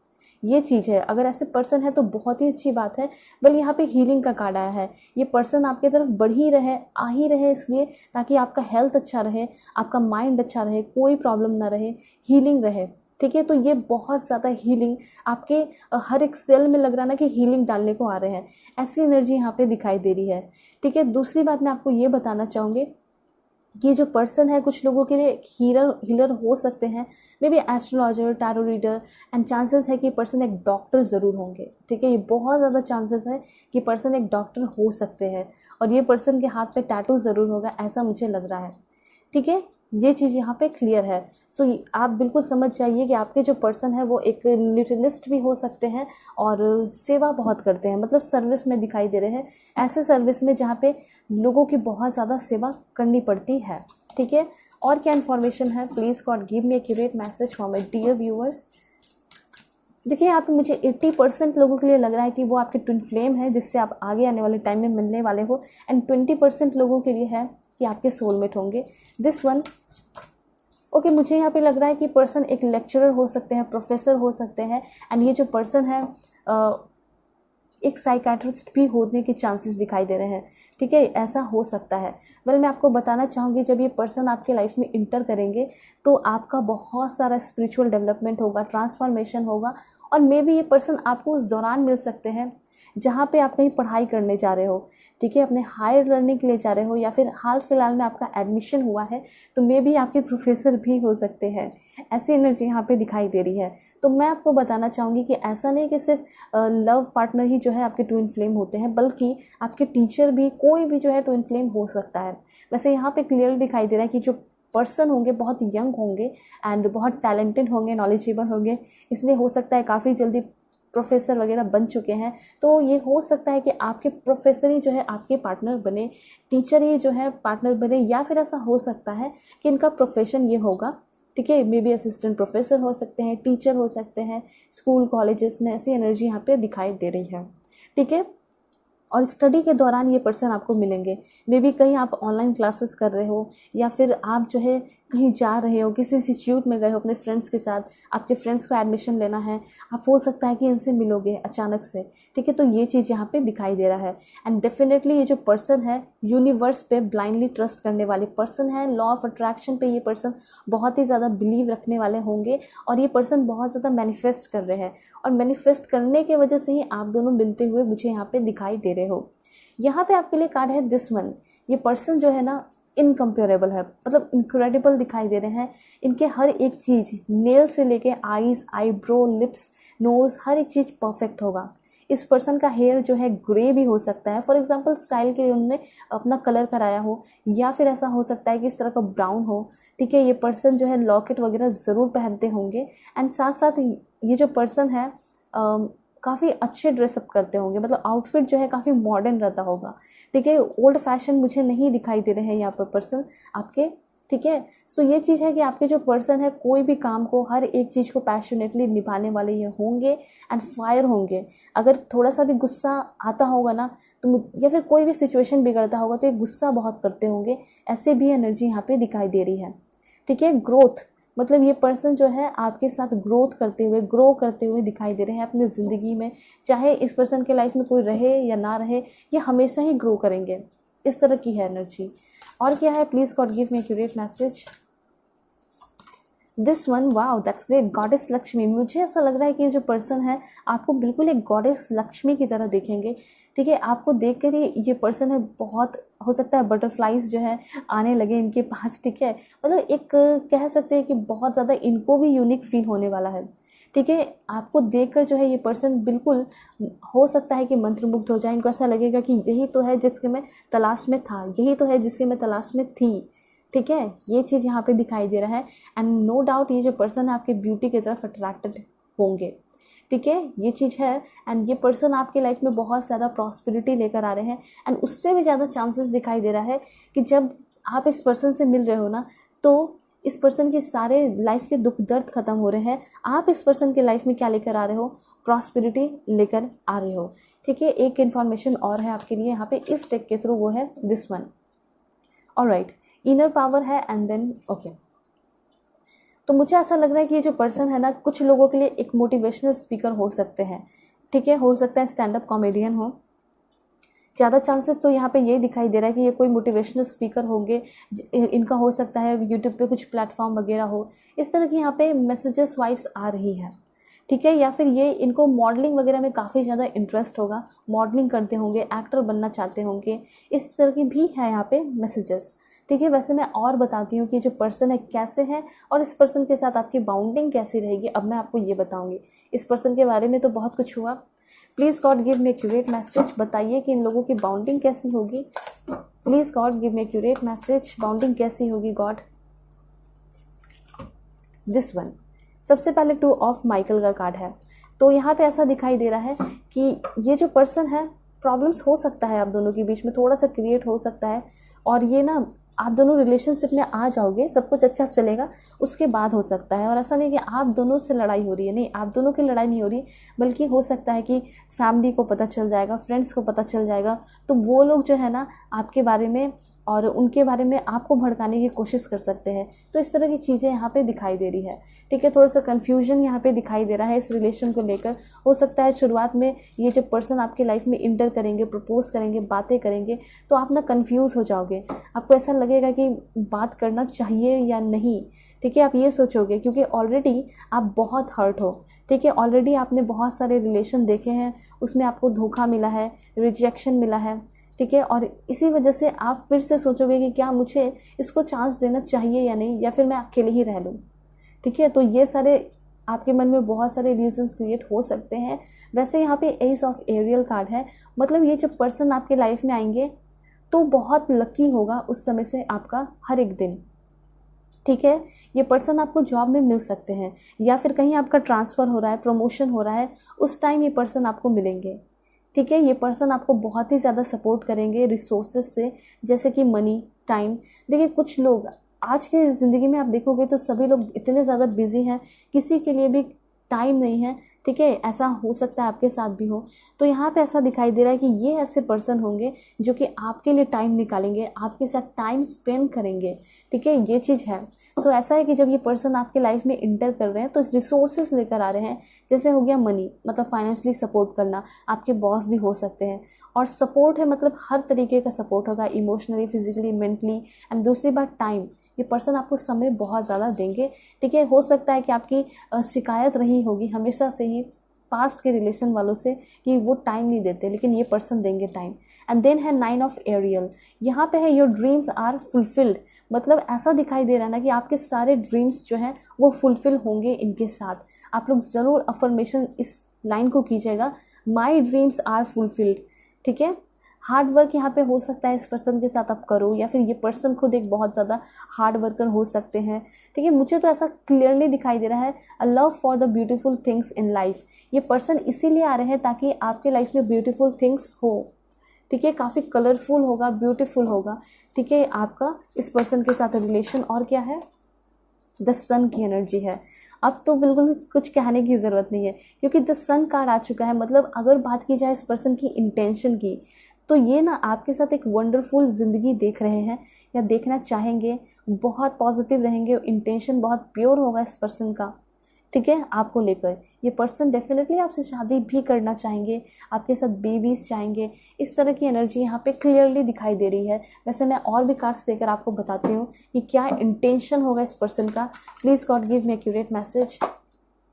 ये चीज़ है, अगर ऐसे पर्सन है तो बहुत ही अच्छी बात है। बल यहाँ पे हीलिंग का कार्ड आया है, ये पर्सन आपकी तरफ बढ़ ही रहे, आ ही रहे, इसलिए ताकि आपका हेल्थ अच्छा रहे, आपका माइंड अच्छा रहे, कोई प्रॉब्लम ना रहे, हीलिंग रहे, ठीक है। तो ये बहुत ज़्यादा हीलिंग आपके हर एक सेल में लग रहा ना कि हीलिंग डालने को आ रहे हैं, ऐसी एनर्जी यहाँ पे दिखाई दे रही है, ठीक है। दूसरी बात मैं आपको ये बताना चाहूँगी कि जो पर्सन है कुछ लोगों के लिए हीलर हो सकते हैं, may be astrologer, tarot reader, and chances है कि पर्सन एक डॉक्टर ज़रूर होंगे, ठीक है। ये बहुत ज़्यादा चांसेस है कि पर्सन एक डॉक्टर हो सकते हैं, और ये पर्सन के हाथ पे टैटू ज़रूर होगा, ऐसा मुझे लग रहा है, ठीक है। ये चीज़ यहाँ पे क्लियर है। सो आप बिल्कुल समझ जाइए कि आपके जो पर्सन है वो एक न्यूट्रिनिस्ट भी हो सकते हैं और सेवा बहुत करते हैं, मतलब सर्विस में दिखाई दे रहे हैं, ऐसे सर्विस में जहाँ पे लोगों की बहुत ज़्यादा सेवा करनी पड़ती है, ठीक है। और क्या इन्फॉर्मेशन है, please God give me accurate message for my dear viewers. देखिए, यहाँ पे मुझे 80% लोगों के लिए लग रहा है कि वो आपके ट्विन फ्लेम है, जिससे आप आगे आने वाले टाइम में मिलने वाले हो, एंड 20% लोगों के लिए है कि आपके सोलमेट होंगे, दिस वन। ओके, मुझे यहाँ पे लग रहा है कि पर्सन एक लेक्चरर हो सकते हैं, प्रोफेसर हो सकते हैं, एंड ये जो पर्सन है एक साइकाट्रिस्ट भी होने के चांसेस दिखाई दे रहे हैं, ठीक है, ऐसा हो सकता है। मैं आपको बताना चाहूँगी, जब ये पर्सन आपके लाइफ में इंटर करेंगे तो आपका बहुत सारा स्पिरिचुअल डेवलपमेंट होगा, ट्रांसफॉर्मेशन होगा, और मे बी ये पर्सन आपको उस दौरान मिल सकते हैं जहाँ पे आप कहीं पढ़ाई करने जा रहे हो, ठीक है, अपने हायर लर्निंग के लिए जा रहे हो, या फिर हाल फिलहाल में आपका एडमिशन हुआ है, तो मे भी आपके प्रोफेसर भी हो सकते हैं। ऐसी एनर्जी यहाँ पे दिखाई दे रही है। तो मैं आपको बताना चाहूँगी कि ऐसा नहीं कि सिर्फ लव पार्टनर ही जो है आपके ट्विन फ्लेम होते हैं, बल्कि आपके टीचर भी, कोई भी जो है ट्विन फ्लेम हो सकता है। वैसे यहाँ पे क्लियर दिखाई दे रहा है कि जो पर्सन होंगे बहुत यंग होंगे एंड बहुत टैलेंटेड होंगे, नॉलेजेबल होंगे, इसलिए हो सकता है काफ़ी जल्दी प्रोफेसर वगैरह बन चुके हैं। तो ये हो सकता है कि आपके प्रोफेसर ही जो है आपके पार्टनर बने, टीचर ही जो है पार्टनर बने, या फिर ऐसा हो सकता है कि इनका प्रोफेशन ये होगा, ठीक है, मे बी असिस्टेंट प्रोफेसर हो सकते हैं, टीचर हो सकते हैं, स्कूल कॉलेजेस में ऐसी एनर्जी यहाँ पे दिखाई दे रही है, ठीक है। और स्टडी के दौरान ये पर्सन आपको मिलेंगे, मे बी कहीं आप ऑनलाइन क्लासेस कर रहे हो, या फिर आप जो है कहीं जा रहे हो, किसी इंस्टीट्यूट में गए हो अपने फ्रेंड्स के साथ, आपके फ्रेंड्स को एडमिशन लेना है, आप हो सकता है कि इनसे मिलोगे अचानक से, ठीक है। तो ये चीज़ यहाँ पे दिखाई दे रहा है। एंड डेफिनेटली ये जो पर्सन है यूनिवर्स पे ब्लाइंडली ट्रस्ट करने वाले पर्सन है, लॉ ऑफ अट्रैक्शन पे ये पर्सन बहुत ही ज़्यादा बिलीव रखने वाले होंगे, और ये पर्सन बहुत ज़्यादा मैनिफेस्ट कर रहे हैं, और मैनिफेस्ट करने की वजह से ही आप दोनों मिलते हुए मुझे यहाँ पे दिखाई दे रहे हो। यहाँ पे आपके लिए कार्ड है दिस वन। ये पर्सन जो है ना इनकम्पेरेबल है, मतलब इनक्रेडिबल दिखाई दे रहे हैं। इनके हर एक चीज़, नेल से लेके आईज, आईब्रो, लिप्स, नोज़, हर एक चीज़ परफेक्ट होगा। इस पर्सन का हेयर जो है ग्रे भी हो सकता है, फॉर एग्जांपल स्टाइल के लिए उन्होंने अपना कलर कराया हो, या फिर ऐसा हो सकता है कि इस तरह का ब्राउन हो, ठीक है। ये पर्सन जो है लॉकेट वगैरह ज़रूर पहनते होंगे, एंड साथ साथ ये जो पर्सन है काफ़ी अच्छे ड्रेसअप करते होंगे, मतलब आउटफिट जो है काफ़ी मॉडर्न रहता होगा, ठीक है। ओल्ड फैशन मुझे नहीं दिखाई दे रहे हैं यहाँ पर पर्सन आपके, ठीक है। सो ये चीज़ है कि आपके जो पर्सन है कोई भी काम को, हर एक चीज़ को पैशनेटली निभाने वाले ये होंगे, एंड फायर होंगे। अगर थोड़ा सा भी गुस्सा आता होगा ना, तो या फिर कोई भी सिचुएशन बिगड़ता होगा, तो ये गुस्सा बहुत करते होंगे। ऐसे भी एनर्जी यहाँ पे दिखाई दे रही है, ठीक है। ग्रोथ, मतलब ये पर्सन जो है आपके साथ ग्रोथ करते हुए, ग्रो करते हुए दिखाई दे रहे हैं अपनी ज़िंदगी में। चाहे इस पर्सन के लाइफ में कोई रहे या ना रहे, ये हमेशा ही ग्रो करेंगे, इस तरह की है एनर्जी। और क्या है, please God give me accurate message. This one, wow that's great, goddess Lakshmi. मुझे ऐसा लग रहा है कि ये जो पर्सन है आपको बिल्कुल एक गॉडेस लक्ष्मी की तरह देखेंगे, ठीक है। आपको देख कर ही ये पर्सन है, बहुत हो सकता है बटरफ्लाइज जो है आने लगे इनके पास, ठीक है। मतलब एक कह सकते हैं कि बहुत ज़्यादा इनको भी यूनिक फील होने वाला है, ठीक है। आपको देखकर जो है ये पर्सन बिल्कुल हो सकता है कि मंत्रमुग्ध हो जाए। इनको ऐसा लगेगा कि यही तो है जिसके मैं तलाश में था, यही तो है जिसके मैं तलाश में थी, ठीक है। ये चीज़ यहाँ पे दिखाई दे रहा है, एंड नो डाउट ये जो पर्सन है आपके ब्यूटी की तरफ अट्रैक्टेड होंगे, ठीक है। ये चीज़ है, एंड ये पर्सन आपके लाइफ में बहुत ज़्यादा प्रॉस्पेरिटी लेकर आ रहे हैं। एंड उससे भी ज़्यादा चांसेस दिखाई दे रहा है कि जब आप इस पर्सन से मिल रहे हो ना, तो इस पर्सन के सारे लाइफ के दुख दर्द खत्म हो रहे हैं। आप इस पर्सन के लाइफ में क्या लेकर आ रहे हो, प्रॉस्पेरिटी लेकर आ रहे हो, ठीक है। एक इन्फॉर्मेशन और है आपके लिए यहाँ पे इस टेक के थ्रू, वो है this one. Alright, inner power है, एंड देन ओके। तो मुझे ऐसा लग रहा है कि ये जो पर्सन है ना, कुछ लोगों के लिए एक मोटिवेशनल स्पीकर हो सकते हैं, ठीक है। हो सकता है स्टैंड अप कॉमेडियन हो, ज़्यादा चांसेस तो यहाँ पे ये दिखाई दे रहा है कि ये कोई मोटिवेशनल स्पीकर होंगे। इनका हो सकता है यूट्यूब पे कुछ प्लेटफॉर्म वगैरह हो, इस तरह की यहाँ पे मैसेजेस वाइब्स आ रही है, ठीक है। या फिर ये इनको मॉडलिंग वगैरह में काफ़ी ज़्यादा इंटरेस्ट होगा, मॉडलिंग करते होंगे, एक्टर बनना चाहते होंगे, इस तरह की भी है यहाँ पे मैसेजेस, ठीक है। वैसे मैं और बताती हूँ कि जो पर्सन है कैसे है, और इस पर्सन के साथ आपकी बाउंडिंग कैसी रहेगी, अब मैं आपको ये बताऊँगी। इस पर्सन के बारे में तो बहुत कुछ हुआ, please God give me accurate message. बताइए कि इन लोगों की बाउंडिंग कैसी होगी, please God give me accurate message. Bounding कैसी होगी गॉड। दिस वन, सबसे पहले 2 ऑफ माइकल का कार्ड है। तो यहाँ पे ऐसा दिखाई दे रहा है कि ये जो पर्सन है, प्रॉब्लम्स हो सकता है आप दोनों के बीच में थोड़ा सा क्रिएट हो सकता है, और ये ना आप दोनों रिलेशनशिप में आ जाओगे, सब कुछ अच्छा चलेगा, उसके बाद हो सकता है। और ऐसा नहीं कि आप दोनों से लड़ाई हो रही है, नहीं, आप दोनों की लड़ाई नहीं हो रही, बल्कि हो सकता है कि फैमिली को पता चल जाएगा, फ्रेंड्स को पता चल जाएगा, तो वो लोग जो है ना आपके बारे में और उनके बारे में आपको भड़काने की कोशिश कर सकते हैं। तो इस तरह की चीज़ें यहाँ पे दिखाई दे रही है, ठीक है। थोड़ा सा कन्फ्यूजन यहाँ पे दिखाई दे रहा है इस रिलेशन को लेकर। हो सकता है शुरुआत में ये जब पर्सन आपके लाइफ में इंटर करेंगे, प्रपोज करेंगे, बातें करेंगे, तो आप ना कन्फ्यूज़ हो जाओगे। आपको ऐसा लगेगा कि बात करना चाहिए या नहीं, ठीक है। आप ये सोचोगे क्योंकि ऑलरेडी आप बहुत हर्ट हो, ठीक है। ऑलरेडी आपने बहुत सारे रिलेशन देखे हैं, उसमें आपको धोखा मिला है, रिजेक्शन मिला है, ठीक है। और इसी वजह से आप फिर से सोचोगे कि क्या मुझे इसको चांस देना चाहिए या नहीं, या फिर मैं अकेले ही रह लूँ, ठीक है। तो ये सारे आपके मन में बहुत सारे रीजंस क्रिएट हो सकते हैं। वैसे यहाँ पे एस ऑफ एरियल कार्ड है, मतलब ये जब पर्सन आपके लाइफ में आएंगे तो बहुत लकी होगा उस समय से आपका हर एक दिन, ठीक है। ये पर्सन आपको जॉब में मिल सकते हैं, या फिर कहीं आपका ट्रांसफ़र हो रहा है, प्रमोशन हो रहा है, उस टाइम ये पर्सन आपको मिलेंगे, ठीक है। ये पर्सन आपको बहुत ही ज़्यादा सपोर्ट करेंगे रिसोर्सेज से, जैसे कि मनी, टाइम। देखिए कुछ लोग आज के ज़िंदगी में आप देखोगे तो सभी लोग इतने ज़्यादा बिजी हैं, किसी के लिए भी टाइम नहीं है, ठीक है। ऐसा हो सकता है आपके साथ भी हो। तो यहाँ पे ऐसा दिखाई दे रहा है कि ये ऐसे पर्सन होंगे जो कि आपके लिए टाइम निकालेंगे, आपके साथ टाइम स्पेंड करेंगे, ठीक है। ये चीज़ है। सो ऐसा है कि जब ये पर्सन आपके लाइफ में इंटर कर रहे हैं तो रिसोर्सेज लेकर आ रहे हैं, जैसे हो गया मनी, मतलब फाइनेंशियली सपोर्ट करना, आपके बॉस भी हो सकते हैं। और सपोर्ट है मतलब हर तरीके का सपोर्ट होगा, इमोशनली, फिजिकली, मेंटली। एंड दूसरी बात टाइम, ये पर्सन आपको समय बहुत ज़्यादा देंगे, ठीक है। हो सकता है कि आपकी शिकायत रही होगी हमेशा से ही पास्ट के रिलेशन वालों से कि वो टाइम नहीं देते, लेकिन ये पर्सन देंगे टाइम। एंड देन है 9 ऑफ एरियल, यहाँ पे है योर ड्रीम्स आर फुलफिल्ड, मतलब ऐसा दिखाई दे रहा है ना कि आपके सारे ड्रीम्स जो हैं वो फुलफिल होंगे इनके साथ। आप लोग ज़रूर अफर्मेशन इस लाइन को कीजिएगा, माई ड्रीम्स आर फुलफिल्ड, ठीक है। हार्ड वर्क यहाँ पे हो सकता है इस पर्सन के साथ आप करो, या फिर ये पर्सन खुद एक बहुत ज़्यादा हार्ड वर्कर हो सकते हैं, ठीक है। मुझे तो ऐसा क्लियरली दिखाई दे रहा है, a love for the beautiful things in life. ये पर्सन इसीलिए आ रहे हैं ताकि आपके लाइफ में ब्यूटीफुल थिंग्स हो, ठीक है। काफ़ी कलरफुल होगा, ब्यूटीफुल होगा, ठीक है, आपका इस पर्सन के साथ रिलेशन। और क्या है, द सन की एनर्जी है। अब तो बिल्कुल कुछ कहने की ज़रूरत नहीं है, क्योंकि द सन कार्ड आ चुका है। मतलब अगर बात की जाए इस पर्सन की इंटेंशन की, तो ये ना आपके साथ एक वंडरफुल ज़िंदगी देख रहे हैं या देखना चाहेंगे, बहुत पॉजिटिव रहेंगे, इंटेंशन बहुत प्योर होगा इस पर्सन का, ठीक है, आपको लेकर। ये पर्सन डेफिनेटली आपसे शादी भी करना चाहेंगे, आपके साथ बेबीज चाहेंगे। इस तरह की एनर्जी यहाँ पे क्लियरली दिखाई दे रही है। वैसे मैं और भी कार्ड्स देकर आपको बताती हूँ कि क्या इंटेंशन होगा इस पर्सन का। Please God give me accurate message,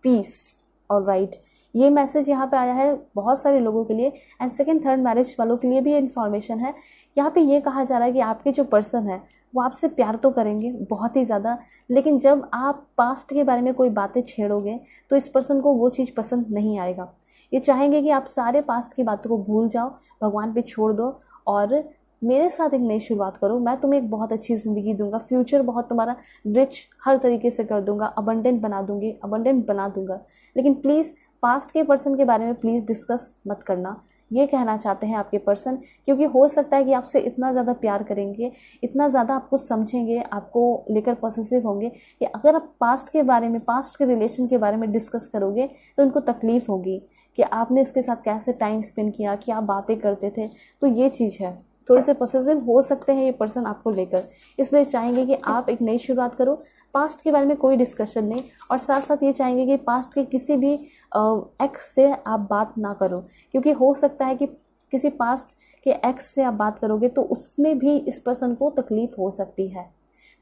peace. Alright, ये मैसेज यहाँ पे आया है बहुत सारे लोगों के लिए, एंड सेकंड थर्ड मैरिज वालों के लिए भी ये इन्फॉर्मेशन है। यहाँ पे ये कहा जा रहा है कि आपके जो पर्सन है वो आपसे प्यार तो करेंगे बहुत ही ज़्यादा, लेकिन जब आप पास्ट के बारे में कोई बातें छेड़ोगे तो इस पर्सन को वो चीज़ पसंद नहीं आएगा। ये चाहेंगे कि आप सारे पास्ट की बातों को भूल जाओ, भगवान पे छोड़ दो और मेरे साथ एक नई शुरुआत करो। मैं तुम्हें एक बहुत अच्छी ज़िंदगी दूंगा, फ्यूचर बहुत तुम्हारा रिच हर तरीके से कर दूंगा, अबंडेंट बना दूंगी, अबंडेंट बना दूंगा। लेकिन प्लीज़ पास्ट के पर्सन के बारे में प्लीज़ डिस्कस मत करना, ये कहना चाहते हैं आपके पर्सन। क्योंकि हो सकता है कि आपसे इतना ज़्यादा प्यार करेंगे, इतना ज़्यादा आपको समझेंगे, आपको लेकर पॉसेसिव होंगे कि अगर आप पास्ट के बारे में, पास्ट के रिलेशन के बारे में डिस्कस करोगे तो उनको तकलीफ़ होगी कि आपने उसके साथ कैसे टाइम स्पेंड किया, क्या बातें करते थे। तो ये चीज़ है, थोड़े से पॉसेसिव हो सकते हैं ये पर्सन आपको लेकर, इसलिए चाहेंगे कि आप एक नई शुरुआत करो, पास्ट के बारे में कोई डिस्कशन नहीं। और साथ साथ ये चाहेंगे कि पास्ट के किसी भी एक्स से आप बात ना करो, क्योंकि हो सकता है कि किसी पास्ट के एक्स से आप बात करोगे तो उसमें भी इस पर्सन को तकलीफ़ हो सकती है,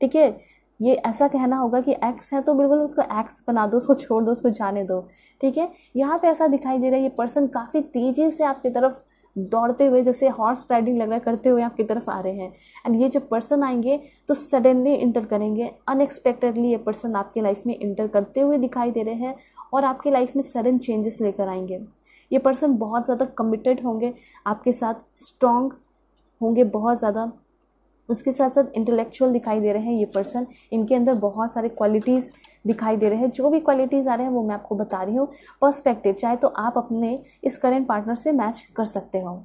ठीक है। ये ऐसा कहना होगा कि एक्स है तो बिल्कुल उसको एक्स बना दो, उसको छोड़ दो, उसको जाने दो, ठीक है। यहाँ पे ऐसा दिखाई दे रहा है ये पर्सन काफ़ी तेज़ी से आपकी तरफ दौड़ते हुए, जैसे हॉर्स राइडिंग लग रहा है, करते हुए आपकी तरफ आ रहे हैं। एंड ये जब पर्सन आएंगे तो सडनली इंटर करेंगे, अनएक्सपेक्टेडली ये पर्सन आपके लाइफ में इंटर करते हुए दिखाई दे रहे हैं और आपके लाइफ में सडन चेंजेस लेकर आएंगे। ये पर्सन बहुत ज़्यादा कमिटेड होंगे आपके साथ, स्ट्रॉन्ग होंगे बहुत ज़्यादा, उसके साथ साथ इंटेलेक्चुअल दिखाई दे रहे हैं ये पर्सन। इनके अंदर बहुत सारे क्वालिटीज़ दिखाई दे रहे हैं। जो भी क्वालिटीज़ आ रहे हैं वो मैं आपको बता रही हूँ। पर्सपेक्टिव चाहे तो आप अपने इस करेंट पार्टनर से मैच कर सकते हो,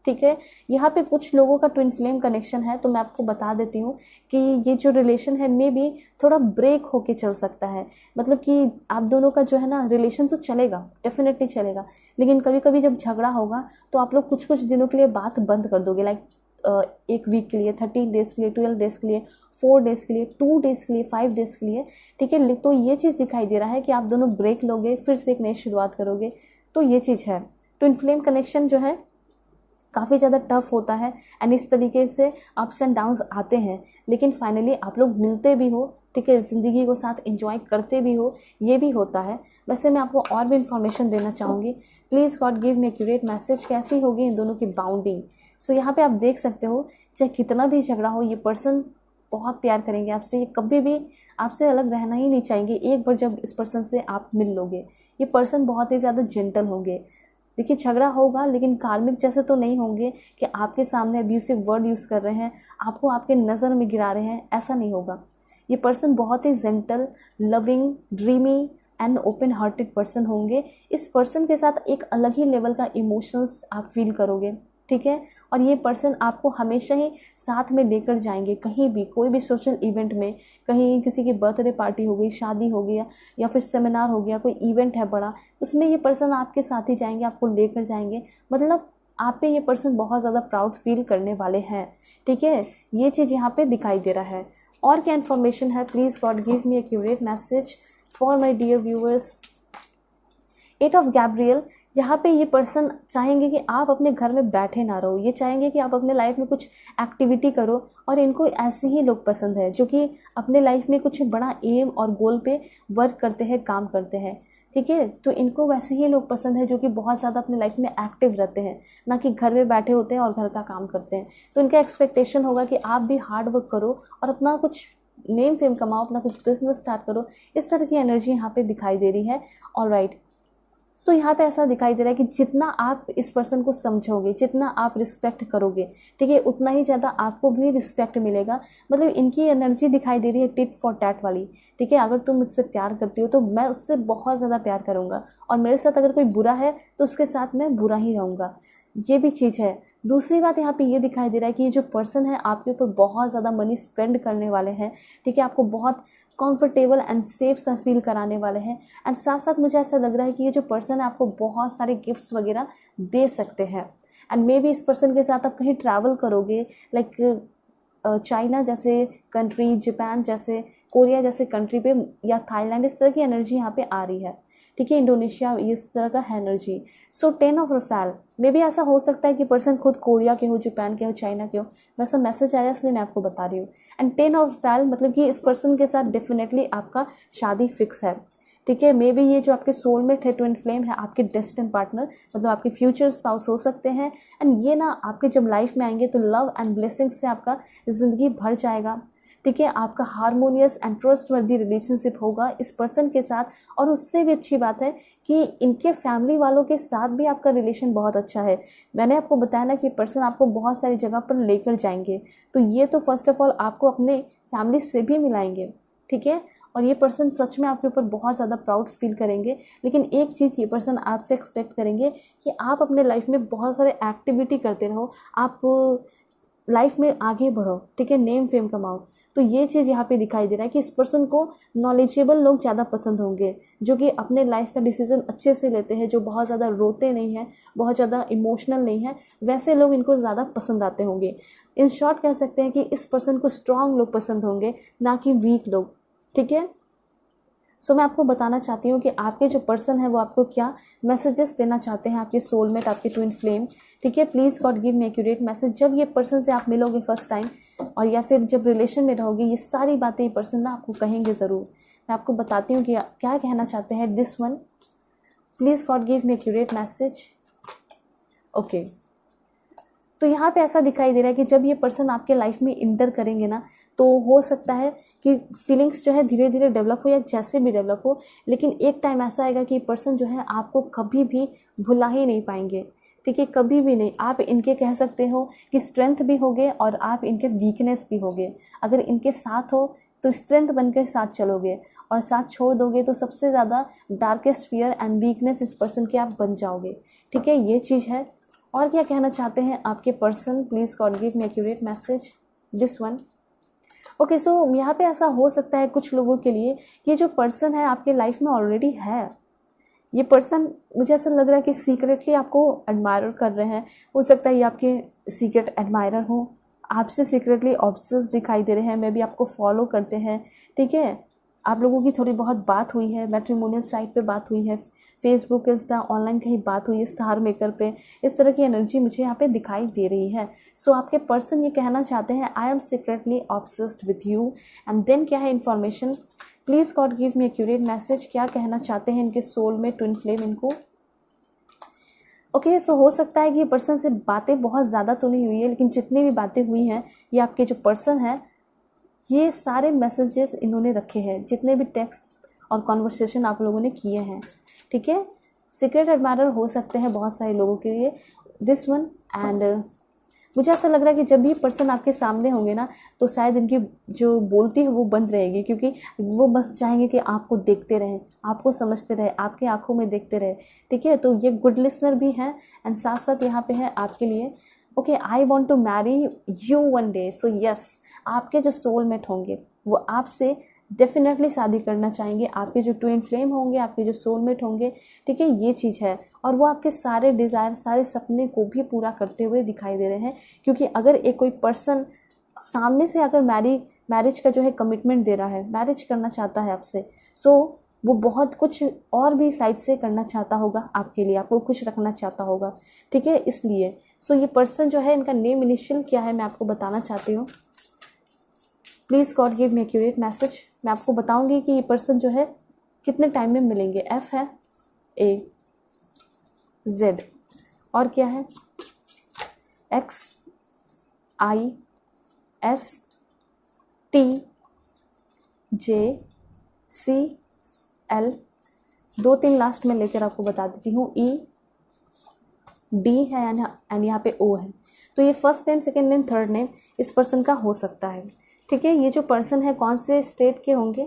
ठीक है। यहाँ पे कुछ लोगों का ट्विन फ्लेम कनेक्शन है, तो मैं आपको बता देती हूँ कि ये जो रिलेशन है मे भी थोड़ा ब्रेक होके चल सकता है। मतलब कि आप दोनों का जो है ना रिलेशन तो चलेगा, डेफिनेटली चलेगा, लेकिन कभी कभी जब झगड़ा होगा तो आप लोग कुछ कुछ दिनों के लिए बात बंद कर दोगे, लाइक एक वीक के लिए, 13 डेज़ के लिए, 12 डेज़ के लिए, 4 डेज़ के लिए, 2 डेज़ के लिए, 5 डेज़ के लिए, ठीक है। तो ये चीज़ दिखाई दे रहा है कि आप दोनों ब्रेक लोगे, फिर से एक नई शुरुआत करोगे, तो ये चीज़ है। ट्विन फ्लेम कनेक्शन जो है काफ़ी ज़्यादा टफ होता है एंड इस तरीके से अप्स एंड डाउन्स आते हैं, लेकिन फाइनली आप लोग मिलते भी हो, ठीक है, ज़िंदगी को साथ एंजॉय करते भी हो, ये भी होता है। वैसे मैं आपको और भी इन्फॉर्मेशन देना चाहूँगी। Please God give me accurate message, कैसी होगी इन दोनों की बाउंडिंग। सो यहाँ पे आप देख सकते हो, चाहे कितना भी झगड़ा हो, ये पर्सन बहुत प्यार करेंगे आपसे, ये कभी भी आपसे अलग रहना ही नहीं चाहेंगे। एक बार जब इस पर्सन से आप मिल लोगे, ये पर्सन बहुत ही ज़्यादा जेंटल होंगे। देखिए, झगड़ा होगा लेकिन कार्मिक जैसे तो नहीं होंगे कि आपके सामने अब्यूसिव वर्ड यूज़ कर रहे हैं, आपको आपके नज़र में गिरा रहे हैं, ऐसा नहीं होगा। ये पर्सन बहुत ही gentle, loving, dreamy and open hearted person होंगे। इस पर्सन के साथ एक अलग ही लेवल का इमोशंस आप फील करोगे, ठीक है। और ये पर्सन आपको हमेशा ही साथ में लेकर जाएंगे, कहीं भी, कोई भी सोशल इवेंट में, कहीं किसी की बर्थडे पार्टी हो गई, शादी हो गया, या फिर सेमिनार हो गया, कोई इवेंट है बड़ा, उसमें ये पर्सन आपके साथ ही जाएंगे, आपको लेकर जाएंगे। मतलब आप पे ये पर्सन बहुत ज़्यादा प्राउड फील करने वाले हैं, ठीक है। ये चीज़ यहाँ पे दिखाई दे रहा है। और क्या इन्फॉर्मेशन है, please God give me accurate message for my dear viewers. 8 of Gabriel, यहाँ पे ये पर्सन चाहेंगे कि आप अपने घर में बैठे ना रहो, ये चाहेंगे कि आप अपने लाइफ में कुछ एक्टिविटी करो। और इनको ऐसे ही लोग पसंद है जो कि अपने लाइफ में कुछ बड़ा एम और गोल पे वर्क करते हैं, काम करते हैं, ठीक है। तो इनको वैसे ही लोग पसंद है जो कि बहुत ज़्यादा अपने लाइफ में एक्टिव रहते हैं, ना कि घर में बैठे होते हैं और घर का काम करते हैं। तो इनका एक्सपेक्टेशन होगा कि आप भी हार्ड वर्क करो और अपना कुछ नेम फेम कमाओ, अपना कुछ बिजनेस स्टार्ट करो। इस तरह की एनर्जी यहाँ पे दिखाई दे रही है। ऑलराइट, सो यहाँ पे ऐसा दिखाई दे रहा है कि जितना आप इस पर्सन को समझोगे, जितना आप रिस्पेक्ट करोगे, ठीक है, उतना ही ज़्यादा आपको भी रिस्पेक्ट मिलेगा। मतलब इनकी एनर्जी दिखाई दे रही है टिट फॉर टैट वाली, ठीक है। अगर तुम मुझसे प्यार करती हो तो मैं उससे बहुत ज़्यादा प्यार करूँगा, और मेरे साथ अगर कोई बुरा है तो उसके साथ मैं बुरा ही रहूँगा, ये भी चीज़ है। दूसरी बात यहाँ पे ये दिखाई दे रहा है कि ये जो पर्सन है आपके ऊपर बहुत ज़्यादा मनी स्पेंड करने वाले हैं, ठीक है, आपको बहुत कंफर्टेबल एंड सेफ सा फील कराने वाले हैं। एंड साथ साथ मुझे ऐसा लग रहा है कि ये जो पर्सन है आपको बहुत सारे गिफ्ट्स वगैरह दे सकते हैं। एंड मे बी इस पर्सन के साथ आप कहीं ट्रैवल करोगे, लाइक चाइना जैसे कंट्री, जापान जैसे, कोरिया जैसे कंट्री पे, या थाईलैंड, इस तरह की एनर्जी यहाँ पे आ रही है, ठीक है, इंडोनेशिया, इस तरह का एनर्जी। सो 10 ऑफ रफेल, मे भी ऐसा हो सकता है कि पर्सन खुद कोरिया के हो, जापान के हो, चाइना के हो, वैसा मैसेज आया इसलिए मैं आपको बता रही हूँ। एंड 10 ऑफ रफेल मतलब कि इस पर्सन के साथ डेफिनेटली आपका शादी फिक्स है, ठीक है। मे बी ये जो आपके सोलमेट है, ट्विन फ्लेम है, आपके डेस्टिन पार्टनर, मतलब आपके फ्यूचर स्पाउस हो सकते हैं। एंड ये ना आपके जब लाइफ में आएंगे तो लव एंड ब्लेसिंग्स से आपका ज़िंदगी भर जाएगा, ठीक है। आपका हारमोनियस एंड ट्रस्टवर्दी रिलेशनशिप होगा इस पर्सन के साथ। और उससे भी अच्छी बात है कि इनके फैमिली वालों के साथ भी आपका रिलेशन बहुत अच्छा है। मैंने आपको बताया ना कि पर्सन आपको बहुत सारी जगह पर लेकर जाएंगे, तो ये तो फर्स्ट ऑफ ऑल आपको अपने फैमिली से भी मिलाएंगे, ठीक है। और ये पर्सन सच में आपके ऊपर बहुत ज़्यादा प्राउड फील करेंगे। लेकिन एक चीज़ ये पर्सन आपसे एक्सपेक्ट करेंगे कि आप अपने लाइफ में बहुत सारे एक्टिविटी करते रहो, आप लाइफ में आगे बढ़ो, ठीक है, नेम फेम कमाओ। तो ये चीज़ यहाँ पे दिखाई दे रहा है कि इस पर्सन को नॉलेजेबल लोग ज़्यादा पसंद होंगे, जो कि अपने लाइफ का डिसीजन अच्छे से लेते हैं, जो बहुत ज़्यादा रोते नहीं हैं, बहुत ज़्यादा इमोशनल नहीं है, वैसे लोग इनको ज़्यादा पसंद आते होंगे। इन शॉर्ट कह सकते हैं कि इस पर्सन को स्ट्रांग लोग पसंद होंगे, ना कि वीक लोग, ठीक है। सो मैं आपको बताना चाहती हूँ कि आपके जो पर्सन है वो आपको क्या मैसेजेस देना चाहते हैं, आपके सोलमेट, आपके ट्विन फ्लेम, ठीक है। Please God give me accurate message. जब ये पर्सन से आप मिलोगे फर्स्ट टाइम, और या फिर जब रिलेशन में रहोगे, ये सारी बातें ये पर्सन ना आपको कहेंगे ज़रूर। मैं आपको बताती हूँ कि क्या कहना चाहते हैं। This one, please God give me accurate message. Okay, तो यहाँ पे ऐसा दिखाई दे रहा है कि जब ये पर्सन आपके लाइफ में इंटर करेंगे ना, तो हो सकता है कि फीलिंग्स जो है धीरे धीरे डेवलप हो, या जैसे भी डेवलप हो, लेकिन एक टाइम ऐसा आएगा कि पर्सन जो है आपको कभी भी भुला ही नहीं पाएंगे, ठीक है, कभी भी नहीं। आप इनके कह सकते हो कि स्ट्रेंथ भी होगे और आप इनके वीकनेस भी होगे। अगर इनके साथ हो तो स्ट्रेंथ बनकर साथ चलोगे, और साथ छोड़ दोगे तो सबसे ज़्यादा डार्केस्ट फियर एंड वीकनेस इस पर्सन के आप बन जाओगे, ठीक है, ये चीज़ है। और क्या कहना चाहते हैं आपके person, please God give me accurate message. This one, okay. So यहाँ पे ऐसा हो सकता है कुछ लोगों के लिए, ये जो पर्सन है आपके लाइफ में ऑलरेडी है, ये पर्सन मुझे ऐसा लग रहा है कि सीक्रेटली आपको एडमायर कर रहे हैं। हो सकता है ये आपके सीक्रेट एडमायरर हो, आपसे सीक्रेटली ऑब्सेस्ड दिखाई दे रहे हैं, मे बी आपको फॉलो करते हैं, ठीक है। आप लोगों की थोड़ी बहुत बात हुई है, मैट्रिमोनियल साइट पे बात हुई है, फेसबुक, इंस्टा, ऑनलाइन कहीं बात हुई है, स्टार मेकर पे, इस तरह की एनर्जी मुझे यहाँ पे दिखाई दे रही है। सो आपके पर्सन ये कहना चाहते हैं I am secretly obsessed with you. And then क्या है information, please God give me accurate message, क्या कहना चाहते हैं इनके सोल में ट्विन फ्लेम इनको। ओके, सो हो सकता है कि ये पर्सन से बातें बहुत ज़्यादा तो नहीं हुई है, लेकिन जितनी भी बातें हुई हैं ये आपके जो पर्सन है ये सारे मैसेजेस इन्होंने रखे हैं, जितने भी टेक्स्ट और कॉन्वर्सेशन आप लोगों ने किए हैं, ठीक है। सीक्रेट एडमायरर हो सकते हैं बहुत सारे लोगों के लिए दिस वन। एंड मुझे ऐसा लग रहा है कि जब भी पर्सन आपके सामने होंगे ना तो शायद इनकी जो बोलती है वो बंद रहेगी, क्योंकि वो बस चाहेंगे कि आपको देखते रहें, आपको समझते रहे, आपकी आंखों में देखते रहे, ठीक है। तो ये गुड लिसनर भी हैं एंड साथ साथ यहाँ पे है आपके लिए okay I want to marry you one day. So yes, आपके जो सोलमेट होंगे वो आपसे डेफिनेटली शादी करना चाहेंगे, आपके जो ट्विन फ्लेम होंगे, आपके जो सोलमेट होंगे, ठीक है, ये चीज़ है। और वो आपके सारे डिज़ायर, सारे सपने को भी पूरा करते हुए दिखाई दे रहे हैं, क्योंकि अगर एक कोई पर्सन सामने से अगर मैरिज का जो है कमिटमेंट दे रहा है, मैरिज करना चाहता है आपसे, सो वो बहुत कुछ और भी साइड से करना चाहता होगा आपके लिए, आपको खुश रखना चाहता होगा, ठीक है। इसलिए सो ये पर्सन जो है, इनका नेम इनिशियल क्या है मैं आपको बताना चाहती हूँ। Please God give me accurate message. मैं आपको बताऊंगी कि ये पर्सन जो है कितने टाइम में मिलेंगे। एफ है, ए, जेड और क्या है, एक्स, आई, एस, टी, जे, सी, एल, 2-3 लास्ट में लेकर आपको बता देती हूँ, ई, डी है एंड यहाँ पे ओ है। तो ये first name, second name, third name इस पर्सन का हो सकता है, ठीक है। ये जो पर्सन है कौन से स्टेट के होंगे,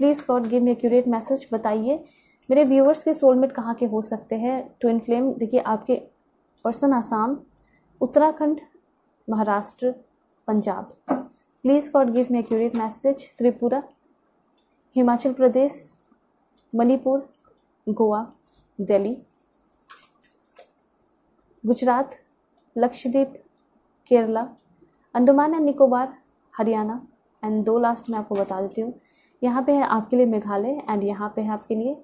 please God give me accurate message, बताइए मेरे व्यूअर्स के सोलमेट कहाँ के हो सकते हैं। ट्विन फ्लेम देखिए, आपके person Assam, Uttarakhand, Maharashtra, Punjab. Please God give me accurate message. Tripura, Himachal Pradesh, Manipur, Goa, Delhi, Gujarat, Lakshadweep, Kerala, Andaman and Nicobar, Haryana and 2 last में आपको बता देती हूँ। यहाँ पे है आपके लिए मेघालय एंड यहाँ पे है आपके लिए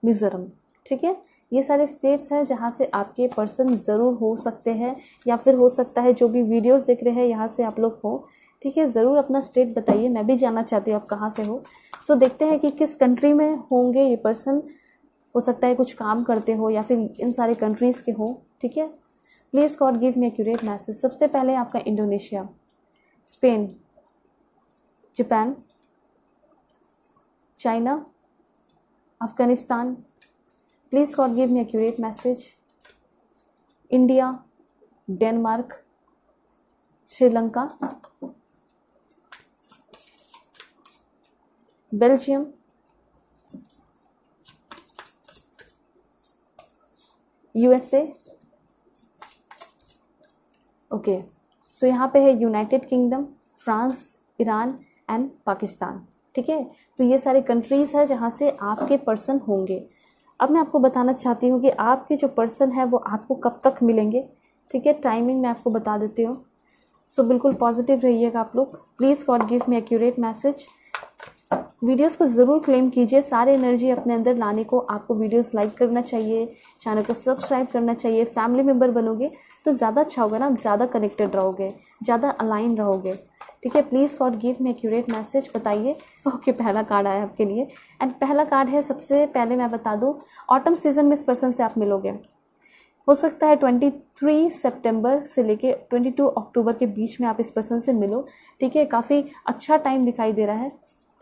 मिज़ोरम, ठीक है। ये सारे स्टेट्स हैं जहाँ से आपके पर्सन ज़रूर हो सकते हैं, या फिर हो सकता है जो भी वीडियोस देख रहे हैं यहाँ से आप लोग हो, ठीक है। ज़रूर अपना स्टेट बताइए, मैं भी जानना चाहती हूँ आप कहाँ से हो। सो देखते हैं कि किस कंट्री में होंगे ये पर्सन। हो सकता है कुछ काम करते हो या फिर इन सारे कंट्रीज़ के हो, ठीक है। Please God give me accurate message. सबसे पहले आपका Indonesia, Spain, Japan, China, Afghanistan. Please God give me accurate message. India, Denmark, Sri Lanka, Belgium, USA, okay. So यहाँ पे है United Kingdom, France, Iran and Pakistan, ठीक है। तो ये सारे कंट्रीज़ है जहाँ से आपके पर्सन होंगे। अब मैं आपको बताना चाहती हूँ कि आपके जो पर्सन है वो आपको कब तक मिलेंगे, ठीक है। टाइमिंग मैं आपको बता देती हूँ। सो बिल्कुल पॉजिटिव रहिएगा आप लोग। Please God give me accurate message. Videos को ज़रूर क्लेम कीजिए, सारे एनर्जी अपने अंदर लाने को आपको वीडियोस लाइक करना चाहिए, चैनल को सब्सक्राइब करना चाहिए। फैमिली मेम्बर बनोगे तो ज़्यादा अच्छा होगा ना, ज़्यादा कनेक्टेड रहोगे, ज़्यादा अलाइन रहोगे, ठीक है। Please God give me accurate message, बताइए। ओके, पहला कार्ड आया आपके लिए एंड पहला कार्ड है, सबसे पहले मैं बता दूँ, ऑटम सीजन में इस पर्सन से आप मिलोगे। हो सकता है 23 सितंबर से लेके 22 अक्टूबर के बीच में आप इस पर्सन से मिलो, ठीक है। काफ़ी अच्छा टाइम दिखाई दे रहा है,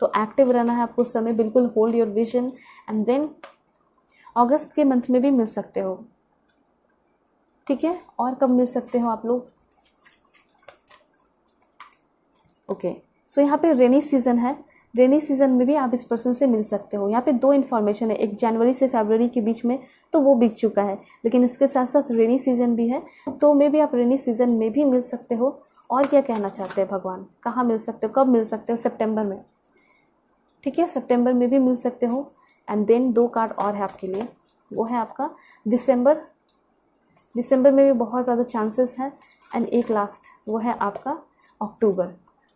तो एक्टिव रहना है आपको उस समय, बिल्कुल hold your vision. And then अगस्त के मंथ में भी मिल सकते हो, ठीक है। और कब मिल सकते हो आप लोग, ओके। सो यहाँ पे रेनी सीजन है, रेनी सीजन में भी आप इस पर्सन से मिल सकते हो। यहाँ पे 2 इन्फॉर्मेशन है, एक जनवरी से फरवरी के बीच में तो वो बीत चुका है, लेकिन उसके साथ साथ रेनी सीजन भी है, तो मे भी आप रेनी सीजन में भी मिल सकते हो। और क्या कहना चाहते हैं भगवान, कहाँ मिल सकते हो, कब मिल सकते हो, सितंबर में। ठीक है, सितंबर में भी मिल सकते हो। एंड देन 2 कार्ड और है आपके लिए, वो है आपका दिसंबर। दिसंबर में भी बहुत ज़्यादा चांसेस है। एंड एक लास्ट वो है आपका अक्टूबर।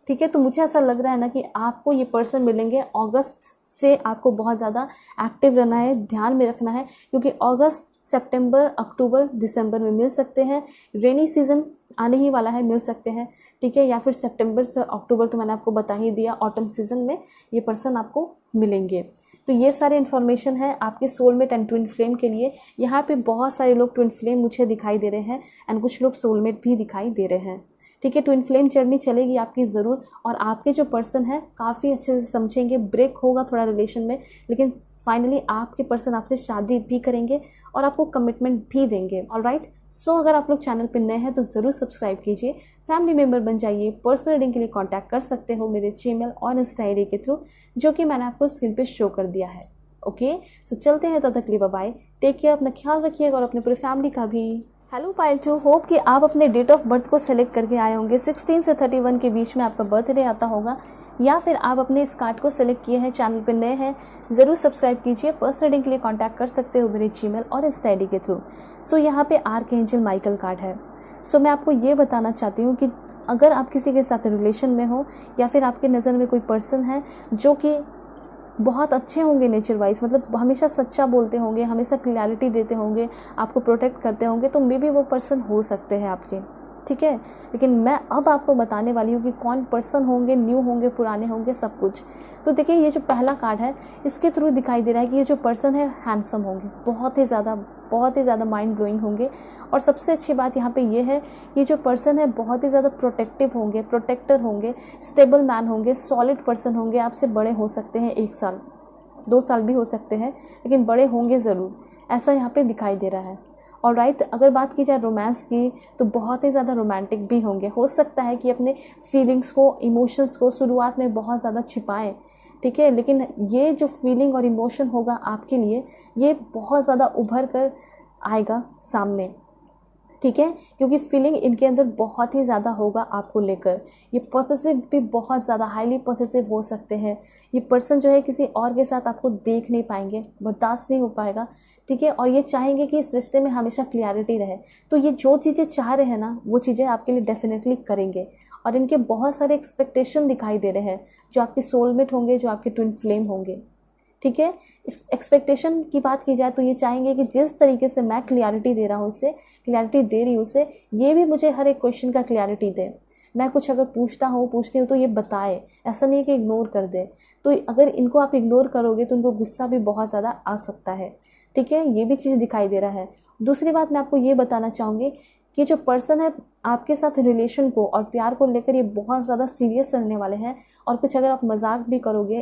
ठीक है, तो मुझे ऐसा लग रहा है ना कि आपको ये पर्सन मिलेंगे। अगस्त से आपको बहुत ज़्यादा एक्टिव रहना है, ध्यान में रखना है, क्योंकि अगस्त, सितंबर, अक्टूबर, दिसंबर में मिल सकते हैं। रेनी सीजन आने ही वाला है, मिल सकते हैं। ठीक है, या फिर सितंबर से अक्टूबर तो मैंने आपको बता ही दिया, ऑटम सीजन में ये पर्सन आपको मिलेंगे। तो ये सारे इन्फॉर्मेशन है आपके सोलमेट एंड ट्विन फ्लेम के लिए। यहाँ पे बहुत सारे लोग ट्विन फ्लेम मुझे दिखाई दे रहे हैं एंड कुछ लोग सोलमेट भी दिखाई दे रहे हैं। ठीक है, ट्विन फ्लेम जर्नी चलेगी आपकी ज़रूर, और आपके जो पर्सन है काफ़ी अच्छे से समझेंगे। ब्रेक होगा थोड़ा रिलेशन में, लेकिन फाइनली आपके पर्सन आपसे शादी भी करेंगे और आपको कमिटमेंट भी देंगे। ऑलराइट, सो अगर आप लोग चैनल पे नए हैं तो ज़रूर सब्सक्राइब कीजिए, फैमिली मेम्बर बन जाइए। पर्सनल रीडिंग के लिए कांटेक्ट कर सकते हो मेरे जीमेल और इंस्टा आईडी के थ्रू, जो कि मैंने आपको स्क्रीन पे शो कर दिया है। ओके, सो चलते हैं, तब तक के लिए बाय बाय, टेक केयर, अपना ख्याल रखिएगा और अपने पूरी फैमिली का भी। हेलो पाइल 2, होप कि आप अपने डेट ऑफ बर्थ को सेलेक्ट करके आए होंगे। 16 से 31 के बीच में आपका बर्थडे आता होगा, या फिर आप अपने इस कार्ड को सेलेक्ट किए हैं। चैनल पे नए हैं ज़रूर सब्सक्राइब कीजिए। पर्सनल रीडिंग के लिए कांटेक्ट कर सकते हो मेरे जीमेल और इंस्टा आईडी के थ्रू। सो यहाँ पे आर्कएंजल माइकल कार्ड है। सो मैं आपको ये बताना चाहती हूँ कि अगर आप किसी के साथ रिलेशन में हो, या फिर आपके नज़र में कोई पर्सन है जो कि बहुत अच्छे होंगे नेचर वाइज, मतलब हमेशा सच्चा बोलते होंगे, हमेशा क्लैरिटी देते होंगे, आपको प्रोटेक्ट करते होंगे, तो मे बी वो पर्सन हो सकते हैं आपके। ठीक है, लेकिन मैं अब आपको बताने वाली हूँ कि कौन पर्सन होंगे, न्यू होंगे, पुराने होंगे, सब कुछ। तो देखिए, ये जो पहला कार्ड है इसके थ्रू दिखाई दे रहा है कि ये जो पर्सन है हैंडसम होंगे, बहुत ही ज़्यादा माइंड ब्लोइंग होंगे। और सबसे अच्छी बात यहाँ पे ये है, ये जो पर्सन है बहुत ही ज़्यादा प्रोटेक्टिव होंगे, प्रोटेक्टर होंगे, स्टेबल मैन होंगे, सॉलिड पर्सन होंगे। आपसे बड़े हो सकते हैं, 1 साल 2 साल भी हो सकते हैं, लेकिन बड़े होंगे ज़रूर, ऐसा यहाँ पे दिखाई दे रहा है। ऑलराइट, अगर बात की जाए रोमांस की, तो बहुत ही ज़्यादा रोमांटिक भी होंगे। हो सकता है कि अपने फीलिंग्स को, इमोशंस को शुरुआत में बहुत ज़्यादा छिपाएं। ठीक है, लेकिन ये जो फीलिंग और इमोशन होगा आपके लिए, ये बहुत ज़्यादा उभर कर आएगा सामने। ठीक है, क्योंकि फीलिंग इनके अंदर बहुत ही ज़्यादा होगा आपको लेकर। ये पॉसेसिव भी बहुत ज़्यादा हाईली पॉसेसिव हो सकते हैं। ये पर्सन जो है किसी और के साथ आपको देख नहीं पाएंगे, बर्दाश्त नहीं हो पाएगा। ठीक है, और ये चाहेंगे कि इस रिश्ते में हमेशा क्लियरिटी रहे। तो ये जो चीज़ें चाह रहे हैं ना, वो चीज़ें आपके लिए डेफिनेटली करेंगे। और इनके बहुत सारे एक्सपेक्टेशन दिखाई दे रहे हैं, जो आपके सोलमेट होंगे, जो आपके ट्विन फ्लेम होंगे। ठीक है, इस एक्सपेक्टेशन की बात की जाए तो ये चाहेंगे कि जिस तरीके से मैं क्लियरिटी दे रहा हूँ उसे, क्लियरिटी दे रही हूँ उसे, ये भी मुझे हर एक क्वेश्चन का क्लियरिटी दे। मैं कुछ अगर पूछती हूँ तो ये बताए, ऐसा नहीं है कि इग्नोर कर दे। तो अगर इनको आप इग्नोर करोगे तो उनको गुस्सा भी बहुत ज़्यादा आ सकता है। ठीक है, ये भी चीज़ दिखाई दे रहा है। दूसरी बात मैं आपको ये बताना चाहूँगी कि जो पर्सन है आपके साथ रिलेशन को और प्यार को लेकर, ये बहुत ज़्यादा सीरियस रहने वाले हैं। और कुछ अगर आप मजाक भी करोगे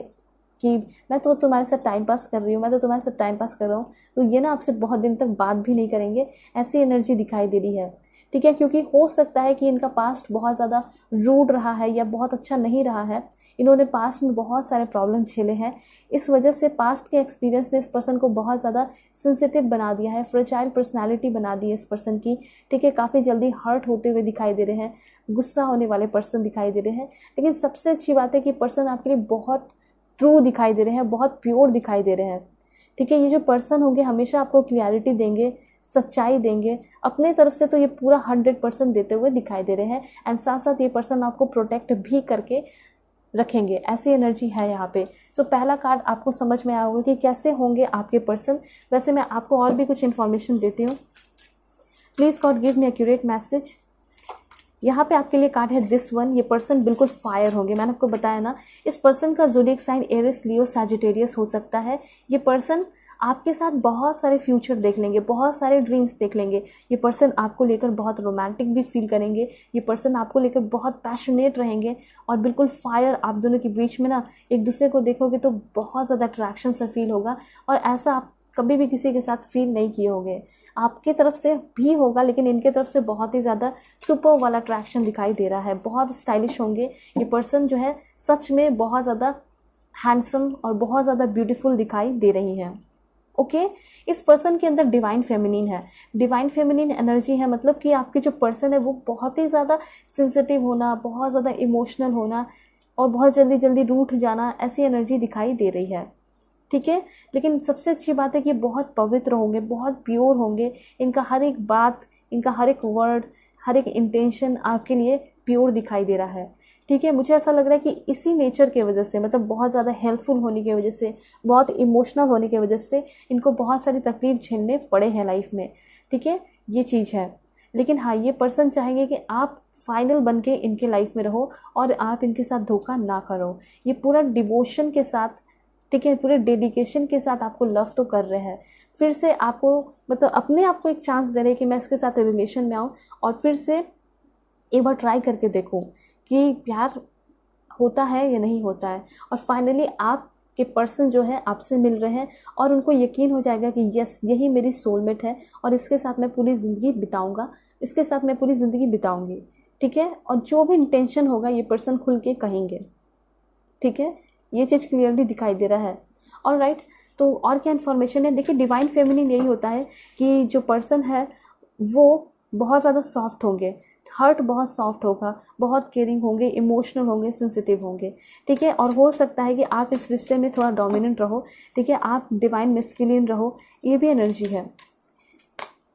कि मैं तो तुम्हारे साथ टाइम पास कर रही हूँ, मैं तो तुम्हारे साथ टाइम पास कर रहा हूँ, तो ये ना आपसे बहुत दिन तक बात भी नहीं करेंगे, ऐसी एनर्जी दिखाई दे रही है। ठीक है, क्योंकि हो सकता है कि इनका पास्ट बहुत ज़्यादा रूड रहा है या बहुत अच्छा नहीं रहा है। इन्होंने पास्ट में बहुत सारे प्रॉब्लम झेले हैं। इस वजह से पास्ट के एक्सपीरियंस ने इस पर्सन को बहुत ज़्यादा सेंसिटिव बना दिया है, फ्रेजाइल पर्सनैलिटी बना दी है इस पर्सन की। ठीक है, काफ़ी जल्दी हर्ट होते हुए दिखाई दे रहे हैं, गुस्सा होने वाले पर्सन दिखाई दे रहे हैं। लेकिन सबसे अच्छी बात है कि पर्सन आपके लिए बहुत ट्रू दिखाई दे रहे हैं, बहुत प्योर दिखाई दे रहे हैं। ठीक है, ये जो पर्सन होंगे हमेशा आपको क्लियरिटी देंगे, सच्चाई देंगे अपने तरफ से, तो ये पूरा 100% देते हुए दिखाई दे रहे हैं। एंड साथ साथ ये पर्सन आपको प्रोटेक्ट भी करके रखेंगे, ऐसी एनर्जी है यहाँ पे। सो पहला कार्ड आपको समझ में आया होगा कि कैसे होंगे आपके पर्सन। वैसे मैं आपको और भी कुछ इन्फॉर्मेशन देती हूँ। Please God give me accurate message. यहाँ पे आपके लिए कार्ड है दिस वन। ये पर्सन बिल्कुल फायर होंगे, मैंने आपको बताया ना। इस पर्सन का ज़ोडिएक साइन एरिस, लियो, सैजिटेरियस हो सकता है। ये पर्सन आपके साथ बहुत सारे फ्यूचर देख लेंगे, बहुत सारे ड्रीम्स देख लेंगे। ये पर्सन आपको लेकर बहुत रोमांटिक भी फील करेंगे। ये पर्सन आपको लेकर बहुत पैशनेट रहेंगे और बिल्कुल फायर। आप दोनों के बीच में ना एक दूसरे को देखोगे तो बहुत ज़्यादा अट्रैक्शन सा फील होगा, और ऐसा आप कभी भी किसी के साथ फील नहीं किए होंगे। आपके तरफ से भी होगा, लेकिन इनके तरफ से बहुत ही ज़्यादा सुपर वाला अट्रैक्शन दिखाई दे रहा है। बहुत स्टाइलिश होंगे ये पर्सन, जो है सच में बहुत ज़्यादा हैंडसम और बहुत ज़्यादा ब्यूटीफुल दिखाई दे रही हैं। ओके, इस पर्सन के अंदर डिवाइन फेमिनिन है, डिवाइन फेमिनिन एनर्जी है। मतलब कि आपके जो पर्सन है वो बहुत ही ज़्यादा सेंसिटिव होना, बहुत ज़्यादा इमोशनल होना, और बहुत जल्दी जल्दी रूठ जाना, ऐसी एनर्जी दिखाई दे रही है। ठीक है, लेकिन सबसे अच्छी बात है कि बहुत पवित्र होंगे, बहुत प्योर होंगे। इनका हर एक बात, इनका हर एक वर्ड, हर एक इंटेंशन आपके लिए प्योर दिखाई दे रहा है। ठीक है, मुझे ऐसा लग रहा है कि इसी नेचर के वजह से, मतलब बहुत ज़्यादा हेल्पफुल होने की वजह से, बहुत इमोशनल होने की वजह से इनको बहुत सारी तकलीफ झेलने पड़े हैं लाइफ में। ठीक है, ये चीज़ है। लेकिन हाँ, ये पर्सन चाहेंगे कि आप फाइनल बन के इनके लाइफ में रहो और आप इनके साथ धोखा ना करो। ये पूरा डिवोशन के साथ, ठीक है, पूरे डेडिकेशन के साथ आपको लव तो कर रहे हैं। फिर से आपको मतलब अपने आप को एक चांस दे रहे हैं कि मैं इसके साथ रिलेशन में आऊँ और फिर से एक बार ट्राई करके देखूँ कि प्यार होता है या नहीं होता है। और फाइनली आपके पर्सन जो है आपसे मिल रहे हैं और उनको यकीन हो जाएगा कि यस, यही मेरी सोलमेट है और इसके साथ मैं पूरी ज़िंदगी बिताऊँगा, इसके साथ मैं पूरी ज़िंदगी बिताऊँगी। ठीक है, और जो भी इंटेंशन होगा ये पर्सन खुल के कहेंगे। ठीक है, ये चीज़ क्लियरली दिखाई दे रहा है। और राइट, तो और क्या इन्फॉर्मेशन है, देखिए डिवाइन फेमिनिन यही होता है कि जो पर्सन है वो बहुत ज़्यादा सॉफ्ट होंगे, हार्ट बहुत सॉफ्ट होगा, बहुत केयरिंग होंगे, इमोशनल होंगे, सेंसिटिव होंगे। ठीक है, और हो सकता है कि आप इस रिश्ते में थोड़ा डोमिनेंट रहो। ठीक है, आप डिवाइन मैस्कुलिन रहो, ये भी एनर्जी है।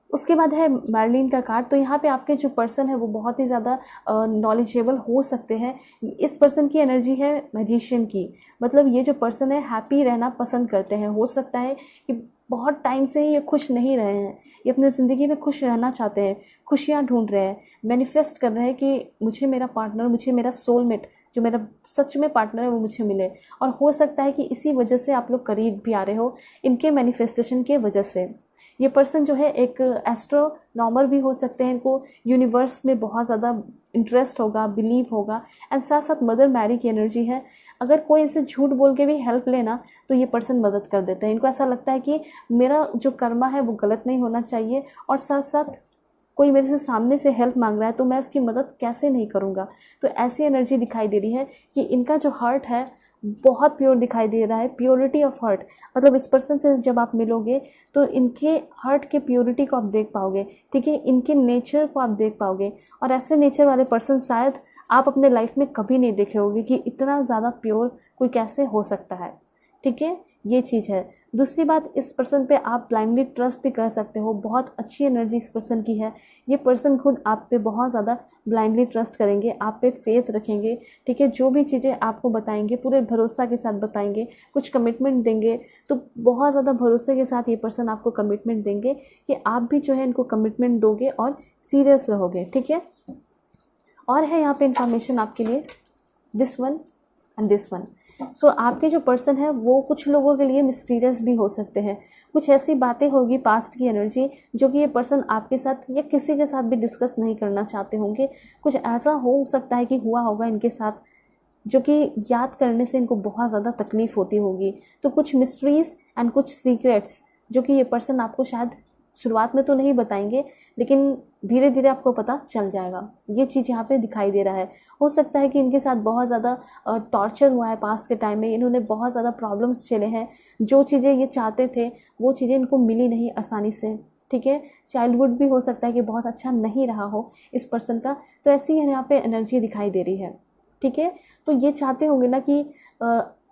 उसके बाद है मर्लिन का कार्ड। तो यहाँ पे आपके जो पर्सन है वो बहुत ही ज़्यादा नॉलेजेबल हो सकते हैं। इस पर्सन की एनर्जी है मैजिशियन की, मतलब ये जो पर्सन है हैप्पी रहना पसंद करते हैं। हो सकता है कि बहुत टाइम से ही ये खुश नहीं रहे हैं, ये अपनी ज़िंदगी में खुश रहना चाहते हैं, खुशियाँ ढूंढ रहे हैं, मैनिफेस्ट कर रहे हैं कि मुझे मेरा पार्टनर, मुझे मेरा सोलमेट, जो मेरा सच में पार्टनर है वो मुझे मिले। और हो सकता है कि इसी वजह से आप लोग करीब भी आ रहे हो, इनके मैनिफेस्टेशन के वजह से। ये पर्सन जो है एक एस्ट्रोनॉमर भी हो सकते हैं, इनको यूनिवर्स में बहुत ज़्यादा इंटरेस्ट होगा, बिलीव होगा। एंड साथ साथ मदर मैरी की एनर्जी है। अगर कोई इसे झूठ बोल के भी हेल्प लेना तो ये पर्सन मदद कर देते हैं। इनको ऐसा लगता है कि मेरा जो कर्मा है वो गलत नहीं होना चाहिए, और साथ साथ कोई मेरे से सामने से हेल्प मांग रहा है तो मैं उसकी मदद कैसे नहीं करूँगा। तो ऐसी एनर्जी दिखाई दे रही है कि इनका जो हार्ट है बहुत प्योर दिखाई दे रहा है, प्योरिटी ऑफ हार्ट। मतलब इस पर्सन से जब आप मिलोगे तो इनके हार्ट के प्योरिटी को आप देख पाओगे। ठीक है, इनके नेचर को आप देख पाओगे, और ऐसे नेचर वाले पर्सन शायद आप अपने लाइफ में कभी नहीं देखे होगे कि इतना ज़्यादा प्योर कोई कैसे हो सकता है। ठीक है, ये चीज़ है। दूसरी बात, इस पर्सन पे आप ब्लाइंडली ट्रस्ट भी कर सकते हो। बहुत अच्छी एनर्जी इस पर्सन की है। ये पर्सन खुद आप पे बहुत ज़्यादा ब्लाइंडली ट्रस्ट करेंगे, आप पे फेथ रखेंगे। ठीक है, जो भी चीज़ें आपको बताएंगे पूरे भरोसा के साथ बताएंगे, कुछ कमिटमेंट देंगे तो बहुत ज़्यादा भरोसे के साथ ये पर्सन आपको कमिटमेंट देंगे कि आप भी जो है इनको कमिटमेंट दोगे और सीरियस रहोगे। ठीक है, और है यहाँ पे इंफॉर्मेशन आपके लिए, this one and this one. So आपके जो पर्सन है वो कुछ लोगों के लिए मिस्टीरियस भी हो सकते हैं। कुछ ऐसी बातें होगी पास्ट की एनर्जी जो कि ये पर्सन आपके साथ या किसी के साथ भी डिस्कस नहीं करना चाहते होंगे। कुछ ऐसा हो सकता है कि हुआ होगा इनके साथ जो कि याद करने से इनको बहुत ज़्यादा तकलीफ़ होती होगी। तो कुछ मिस्ट्रीज़ एंड कुछ सीक्रेट्स जो कि ये पर्सन आपको शायद शुरुआत में तो नहीं बताएंगे, लेकिन धीरे धीरे आपको पता चल जाएगा। ये चीज़ यहाँ पे दिखाई दे रहा है। हो सकता है कि इनके साथ बहुत ज़्यादा टॉर्चर हुआ है पास्ट के टाइम में, इन्होंने बहुत ज़्यादा प्रॉब्लम्स झेले हैं। जो चीज़ें ये चाहते थे वो चीज़ें इनको मिली नहीं आसानी से। ठीक है, चाइल्डहुड भी हो सकता है कि बहुत अच्छा नहीं रहा हो इस पर्सन का। तो ऐसी यहाँ पे एनर्जी दिखाई दे रही है। ठीक है, तो ये चाहते होंगे ना कि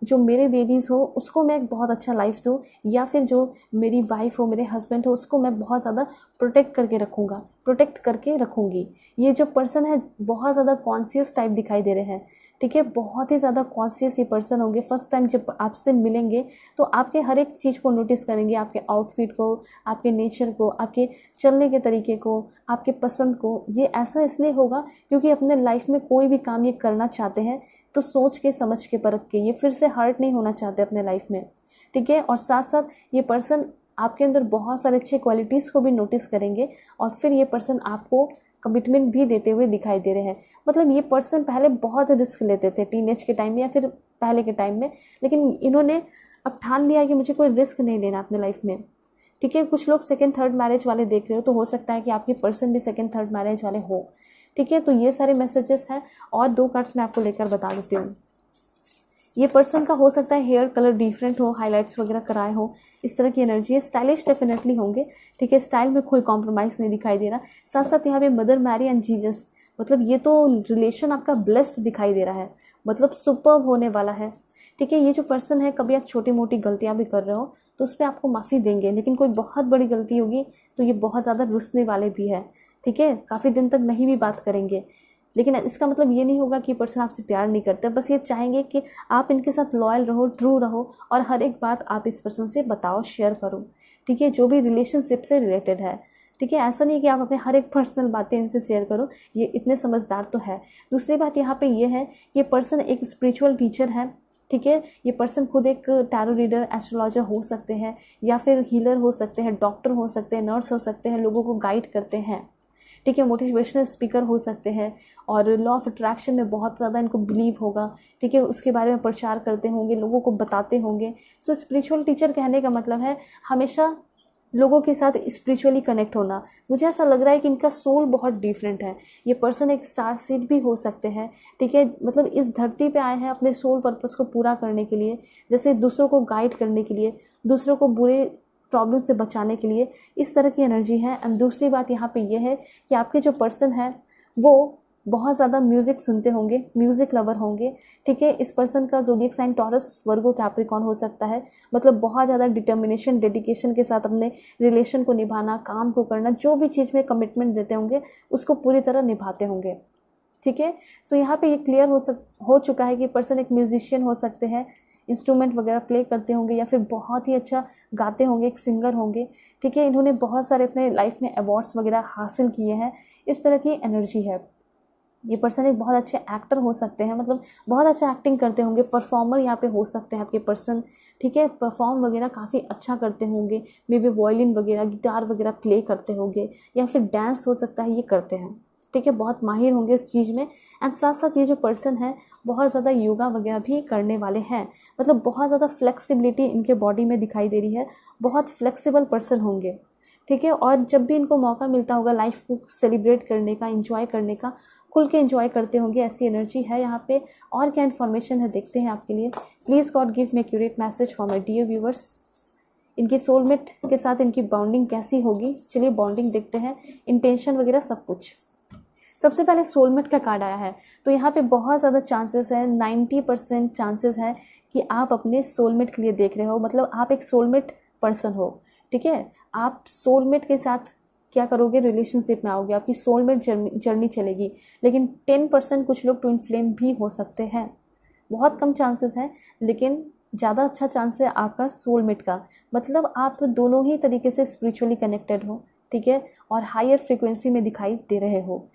जो मेरे बेबीज़ हो उसको मैं एक बहुत अच्छा लाइफ दूँ, या फिर जो मेरी वाइफ हो, मेरे हस्बैंड हो, उसको मैं बहुत ज़्यादा प्रोटेक्ट करके रखूँगी। ये जो पर्सन है बहुत ज़्यादा कॉन्शियस टाइप दिखाई दे रहे हैं। ठीक है, बहुत ही ज़्यादा कॉन्शियस ये पर्सन होंगे। फर्स्ट टाइम जब आपसे मिलेंगे तो आपके हर एक चीज़ को नोटिस करेंगे, आपके आउटफिट को, आपके नेचर को, आपके चलने के तरीके को, आपके पसंद को। ये ऐसा इसलिए होगा क्योंकि अपने लाइफ में कोई भी काम ये करना चाहते हैं तो सोच के, समझ के, परख के, ये फिर से हर्ट नहीं होना चाहते अपने लाइफ में। ठीक है, और साथ साथ ये पर्सन आपके अंदर बहुत सारे अच्छे क्वालिटीज़ को भी नोटिस करेंगे और फिर ये पर्सन आपको कमिटमेंट भी देते हुए दिखाई दे रहे हैं। मतलब ये पर्सन पहले बहुत रिस्क लेते थे टीनेज के टाइम में या फिर पहले के टाइम में, लेकिन इन्होंने अब ठान लिया कि मुझे कोई रिस्क नहीं लेना अपने लाइफ में। ठीक है, कुछ लोग सेकेंड थर्ड मैरिज वाले देख रहे हो तो हो सकता है कि आपके पर्सन भी सेकेंड थर्ड मैरिज वाले हो। ठीक है, तो ये सारे मैसेजेस हैं। और 2 कार्ड्स मैं आपको लेकर बता देती हूँ। ये पर्सन का हो सकता है हेयर कलर डिफरेंट हो, हाइलाइट्स वगैरह कराए हो, इस तरह की एनर्जी है। स्टाइलिश डेफिनेटली होंगे। ठीक है, स्टाइल में कोई कॉम्प्रोमाइज़ नहीं दिखाई दे रहा। साथ साथ यहाँ पे मदर मैरी एंड जीसस, मतलब ये तो रिलेशन आपका ब्लेस्ड दिखाई दे रहा है। मतलब सुपर्ब होने वाला है। ठीक है, ये जो पर्सन है, कभी आप छोटी मोटी गलतियां भी कर रहे हो तो उस पर आपको माफ़ी देंगे, लेकिन कोई बहुत बड़ी गलती होगी तो ये बहुत ज़्यादा रुसने वाले भी है। ठीक है, काफ़ी दिन तक नहीं भी बात करेंगे, लेकिन इसका मतलब ये नहीं होगा कि ये पर्सन आपसे प्यार नहीं करते, बस ये चाहेंगे कि आप इनके साथ लॉयल रहो, ट्रू रहो, और हर एक बात आप इस पर्सन से बताओ, शेयर करो। ठीक है, जो भी रिलेशनशिप से रिलेटेड है। ठीक है, ऐसा नहीं कि आप अपने हर एक पर्सनल बातें इनसे शेयर करो, ये इतने समझदार तो है। दूसरी बात यहाँ पे ये है, ये पर्सन एक स्पिरिचुअल टीचर है। ठीक है, ये पर्सन खुद एक टैरो रीडर, एस्ट्रोलॉजर हो सकते हैं, या फिर हीलर हो सकते हैं, डॉक्टर हो सकते हैं, नर्स हो सकते हैं, लोगों को गाइड करते हैं। ठीक है, मोटिवेशनल स्पीकर हो सकते हैं, और लॉ ऑफ अट्रैक्शन में बहुत ज़्यादा इनको बिलीव होगा। ठीक है, उसके बारे में प्रचार करते होंगे, लोगों को बताते होंगे। सो स्पिरिचुअल टीचर कहने का मतलब है हमेशा लोगों के साथ स्पिरिचुअली कनेक्ट होना। मुझे ऐसा लग रहा है कि इनका सोल बहुत डिफरेंट है। ये पर्सन एक स्टार सीड भी हो सकते हैं। ठीक है, मतलब इस धरती पे आए हैं अपने सोल पर्पस को पूरा करने के लिए, जैसे दूसरों को गाइड करने के लिए, दूसरों को बुरे प्रॉब्लम से बचाने के लिए, इस तरह की एनर्जी है। एंड दूसरी बात यहाँ पे ये है कि आपके जो पर्सन है वो बहुत ज़्यादा म्यूज़िक सुनते होंगे, म्यूज़िक लवर होंगे। ठीक है, इस पर्सन का ज़ोडिएक साइन टॉरस, वर्गो, कैप्रिकॉर्न हो सकता है। मतलब बहुत ज़्यादा डिटर्मिनेशन, डेडिकेशन के साथ अपने रिलेशन को निभाना, काम को करना, जो भी चीज़ में कमिटमेंट देते होंगे उसको पूरी तरह निभाते होंगे। ठीक है, सो यहाँ पे ये क्लियर हो चुका है कि पर्सन एक म्यूजिशियन हो सकते हैं, इंस्ट्रूमेंट वगैरह प्ले करते होंगे, या फिर बहुत ही अच्छा गाते होंगे, एक सिंगर होंगे। ठीक है, इन्होंने बहुत सारे अपने लाइफ में अवार्ड्स वगैरह हासिल किए हैं। इस तरह की एनर्जी है। ये पर्सन एक बहुत अच्छे एक्टर हो सकते हैं, मतलब बहुत अच्छा एक्टिंग करते होंगे, परफॉर्मर यहाँ पे हो सकते हैं आपके पर्सन। ठीक है, परफॉर्म वगैरह काफ़ी अच्छा करते होंगे, मे बी वायलिन वगैरह, गिटार वगैरह प्ले करते होंगे, या फिर डांस हो सकता है, ये करते हैं। ठीक है, बहुत माहिर होंगे इस चीज़ में। एंड साथ साथ ये जो पर्सन है बहुत ज़्यादा योगा वगैरह भी करने वाले हैं। मतलब बहुत ज़्यादा फ्लेक्सिबिलिटी इनके बॉडी में दिखाई दे रही है, बहुत फ्लेक्सिबल पर्सन होंगे। ठीक है, और जब भी इनको मौका मिलता होगा लाइफ को सेलिब्रेट करने का, एंजॉय करने का, खुल के एंजॉय करते होंगे, ऐसी एनर्जी है यहाँ पे। और क्या इन्फॉर्मेशन है देखते हैं आपके लिए। Please God give me accurate message for my dear viewers. इनके सोलमेट के साथ इनकी बॉन्डिंग कैसी होगी, चलिए बॉन्डिंग देखते हैं, इंटेंशन वगैरह सब कुछ। सबसे पहले सोलमेट का कार्ड आया है, तो यहाँ पे बहुत ज़्यादा चांसेस है, 90% चांसेस है कि आप अपने सोलमेट के लिए देख रहे हो। मतलब आप एक सोलमेट पर्सन हो। ठीक है, आप सोलमेट के साथ क्या करोगे, रिलेशनशिप में आओगे, आपकी सोलमेट जर्नी चलेगी। लेकिन 10% कुछ लोग ट्विन फ्लेम भी हो सकते हैं, बहुत कम चांसेस हैं, लेकिन ज़्यादा अच्छा चांस है आपका सोलमेट का। मतलब आप दोनों ही तरीके से स्पिरिचुअली कनेक्टेड हो। ठीक है, और हायर फ्रिक्वेंसी में दिखाई दे रहे हो।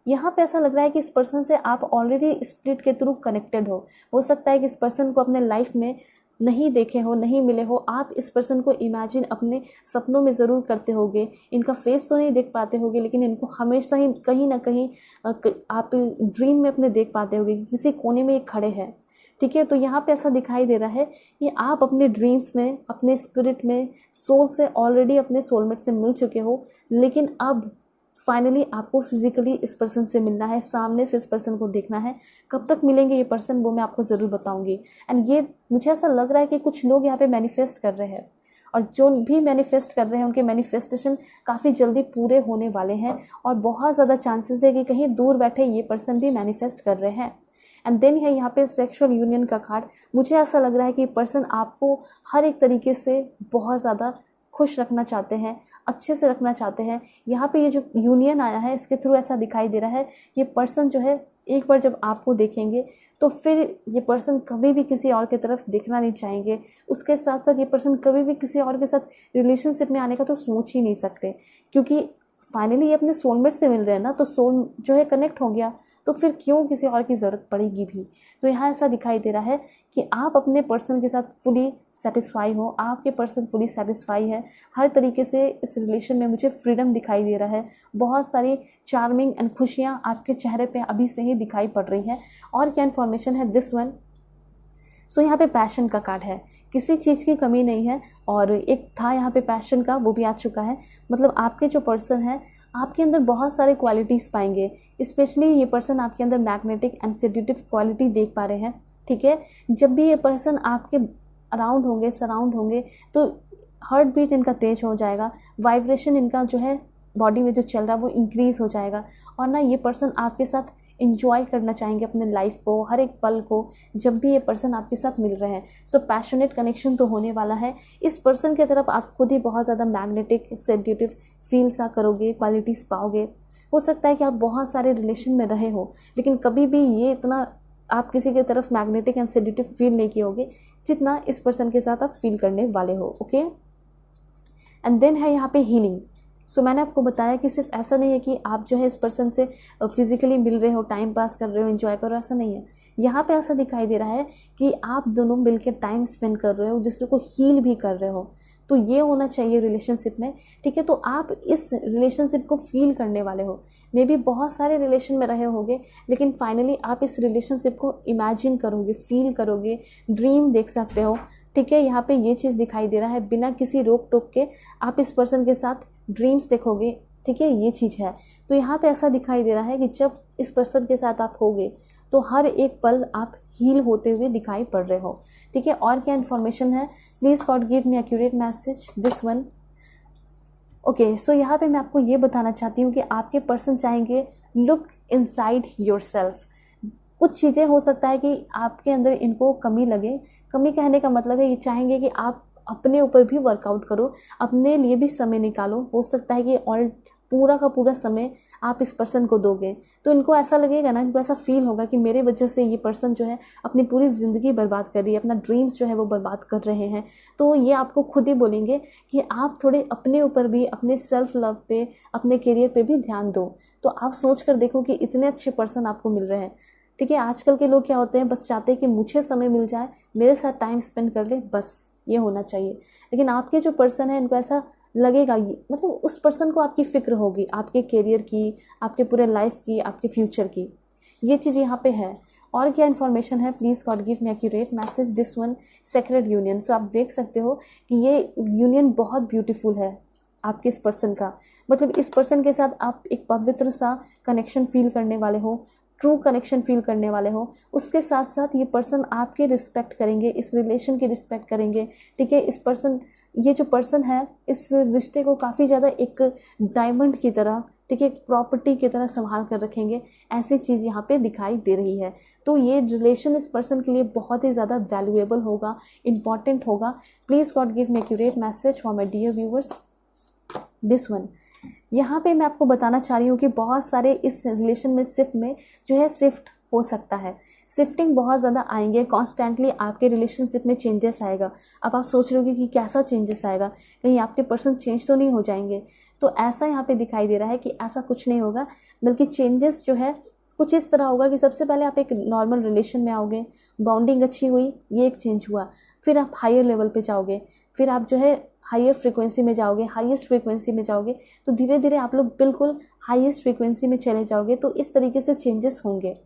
यहाँ पे ऐसा लग रहा है कि इस पर्सन से आप ऑलरेडी स्पिरिट के थ्रू कनेक्टेड हो सकता है कि इस पर्सन को अपने लाइफ में नहीं देखे हो, नहीं मिले हो, आप इस पर्सन को इमेजिन अपने सपनों में ज़रूर करते होगे। इनका फेस तो नहीं देख पाते होगे, लेकिन इनको हमेशा ही कहीं ना कहीं आप ड्रीम में अपने देख पाते होगे, किसी कोने में ये खड़े हैं। ठीक है, तो यहाँ पे ऐसा दिखाई दे रहा है कि आप अपने ड्रीम्स में, अपने स्पिरिट में, सोल से ऑलरेडी अपने सोलमेट से मिल चुके हो, लेकिन अब फाइनली आपको फिजिकली इस पर्सन से मिलना है, सामने से इस पर्सन को देखना है। कब तक मिलेंगे ये पर्सन वो मैं आपको ज़रूर बताऊंगी। एंड ये मुझे ऐसा लग रहा है कि कुछ लोग यहाँ पे मैनिफेस्ट कर रहे हैं, और जो भी मैनिफेस्ट कर रहे हैं उनके मैनिफेस्टेशन काफ़ी जल्दी पूरे होने वाले हैं, और बहुत ज़्यादा चांसेस है कि कहीं दूर बैठे ये पर्सन भी मैनिफेस्ट कर रहे हैं। एंड देन है यहाँ पे सेक्सुअल यूनियन का कार्ड। मुझे ऐसा लग रहा है कि पर्सन आपको हर एक तरीके से बहुत ज़्यादा खुश रखना चाहते हैं, अच्छे से रखना चाहते हैं। यहाँ पे ये जो यूनियन आया है इसके थ्रू ऐसा दिखाई दे रहा है, ये पर्सन जो है एक बार जब आपको देखेंगे तो फिर ये पर्सन कभी भी किसी और की तरफ देखना नहीं चाहेंगे। उसके साथ साथ ये पर्सन कभी भी किसी और के साथ रिलेशनशिप में आने का तो सोच ही नहीं सकते, क्योंकि फाइनली ये अपने सोलमेट से मिल रहे हैं ना, तो सोल जो है कनेक्ट हो गया, तो फिर क्यों किसी और की ज़रूरत पड़ेगी भी। तो यहाँ ऐसा दिखाई दे रहा है कि आप अपने पर्सन के साथ फुली सेटिस्फाई हो, आपके पर्सन फुली सेटिस्फाई है हर तरीके से। इस रिलेशन में मुझे फ्रीडम दिखाई दे रहा है, बहुत सारी चार्मिंग एंड खुशियाँ आपके चेहरे पे अभी से ही दिखाई पड़ रही हैं। और क्या इन्फॉर्मेशन है दिस वन। सो यहाँ पे पैशन का कार्ड है, किसी चीज़ की कमी नहीं है, और एक था यहाँ पे पैशन का, वो भी आ चुका है। मतलब आपके जो पर्सन है आपके अंदर बहुत सारे क्वालिटीज़ पाएंगे, स्पेशली ये पर्सन आपके अंदर मैग्नेटिक एंड सेड्यूटिव क्वालिटी देख पा रहे हैं। ठीक है, जब भी ये पर्सन आपके अराउंड होंगे, सराउंड होंगे, तो हार्ट बीट इनका तेज हो जाएगा, वाइब्रेशन इनका जो है बॉडी में जो चल रहा है वो इंक्रीज़ हो जाएगा, और ना ये पर्सन आपके साथ इंजॉय करना चाहेंगे अपने लाइफ को, हर एक पल को, जब भी ये पर्सन आपके साथ मिल रहे हैं। सो पैशनेट कनेक्शन तो होने वाला है। इस पर्सन की तरफ आप खुद ही बहुत ज़्यादा मैग्नेटिक सेंसिटिव फील सा करोगे, क्वालिटीज़ पाओगे। हो सकता है कि आप बहुत सारे रिलेशन में रहे हो, लेकिन कभी भी ये इतना आप किसी की तरफ मैग्नेटिक एंड सेंसिटिव फील नहीं किए होगे जितना इस पर्सन के साथ आप फील करने वाले हो। ओके, एंड देन है यहाँ पे हीलिंग। सो मैंने आपको बताया कि सिर्फ ऐसा नहीं है कि आप जो है इस पर्सन से फिजिकली मिल रहे हो, टाइम पास कर रहे हो, एंजॉय कर रहे हो, ऐसा नहीं है। यहाँ पे ऐसा दिखाई दे रहा है कि आप दोनों मिलकर टाइम स्पेंड कर रहे हो, दूसरे को हील भी कर रहे हो। तो ये होना चाहिए रिलेशनशिप में, ठीक है। तो आप इस रिलेशनशिप को फील करने वाले हो। मे बी बहुत सारे रिलेशन में रहे होगे, लेकिन फाइनली आप इस रिलेशनशिप को इमेजिन करोगे, फील करोगे, ड्रीम देख सकते हो, ठीक है। यहाँ पे ये चीज़ दिखाई दे रहा है, बिना किसी रोक टोक के आप इस पर्सन के साथ ड्रीम्स देखोगे, ठीक है, ये चीज़ है। तो यहाँ पे ऐसा दिखाई दे रहा है कि जब इस पर्सन के साथ आप होगे तो हर एक पल आप हील होते हुए दिखाई पड़ रहे हो, ठीक है। और क्या इन्फॉर्मेशन है, please God give me accurate message this one. Okay, so यहाँ पे मैं आपको ये बताना चाहती हूँ कि आपके पर्सन चाहेंगे लुक इनसाइड योरसेल्फ। कुछ चीज़ें हो सकता है कि आपके अंदर इनको कमी लगे। कमी कहने का मतलब है ये चाहेंगे कि आप अपने ऊपर भी वर्कआउट करो, अपने लिए भी समय निकालो। हो सकता है कि ऑल पूरा का पूरा समय आप इस पर्सन को दोगे तो इनको ऐसा लगेगा ना, इनको ऐसा फील होगा कि मेरे वजह से ये पर्सन जो है अपनी पूरी ज़िंदगी बर्बाद कर रही है, अपना ड्रीम्स जो है वो बर्बाद कर रहे हैं। तो ये आपको खुद ही बोलेंगे कि आप थोड़े अपने ऊपर भी, अपने सेल्फ लव पे, अपने करियर पे भी ध्यान दो। तो आप सोच कर देखो कि इतने अच्छे पर्सन आपको मिल रहे हैं, ठीक है। आजकल के लोग क्या होते हैं, बस चाहते हैं कि मुझे समय मिल जाए, मेरे साथ टाइम स्पेंड कर ले, बस ये होना चाहिए। लेकिन आपके जो पर्सन है इनको ऐसा लगेगा, मतलब उस पर्सन को आपकी फ़िक्र होगी, आपके करियर की, आपके पूरे लाइफ की, आपके फ्यूचर की। ये चीज़ यहाँ पे है। और क्या इन्फॉर्मेशन है, please God give me accurate message this one, sacred union. So आप देख सकते हो कि ये यूनियन बहुत ब्यूटीफुल है आपके इस पर्सन का। मतलब इस पर्सन के साथ आप एक पवित्र सा कनेक्शन फील करने वाले हो, ट्रू कनेक्शन फील करने वाले हो। उसके साथ साथ ये पर्सन आपके रिस्पेक्ट करेंगे, इस रिलेशन की रिस्पेक्ट करेंगे, ठीक है। इस पर्सन, ये जो पर्सन है इस रिश्ते को काफ़ी ज़्यादा एक डायमंड की तरह, ठीक है, प्रॉपर्टी की तरह संभाल कर रखेंगे। ऐसी चीज़ यहाँ पे दिखाई दे रही है। तो ये रिलेशन इस पर्सन के लिए बहुत ही ज़्यादा वैल्यूएबल होगा, इम्पॉर्टेंट होगा। Please God give me accurate message for my dear viewers this one. यहाँ पे मैं आपको बताना चाह रही हूँ कि बहुत सारे इस रिलेशन में शिफ्ट हो सकता है। शिफ्टिंग बहुत ज़्यादा आएंगे, कॉन्स्टेंटली आपके रिलेशनशिप में चेंजेस आएगा। अब आप सोच रहे हो कि कैसा चेंजेस आएगा, कहीं आपके पर्सन चेंज तो नहीं हो जाएंगे। तो ऐसा यहाँ पे दिखाई दे रहा है कि ऐसा कुछ नहीं होगा, बल्कि चेंजेस जो है कुछ इस तरह होगा कि सबसे पहले आप एक नॉर्मल रिलेशन में आओगे, बॉन्डिंग अच्छी हुई, ये एक चेंज हुआ। फिर आप हायर लेवल पे जाओगे, फिर आप जो है हायर फ्रीक्वेंसी में जाओगे, हाईएस्ट फ्रीक्वेंसी में जाओगे, तो धीरे धीरे आप लोग बिल्कुल हाईएस्ट फ्रीक्वेंसी में चले जाओगे। तो इस तरीके से चेंजेस होंगे,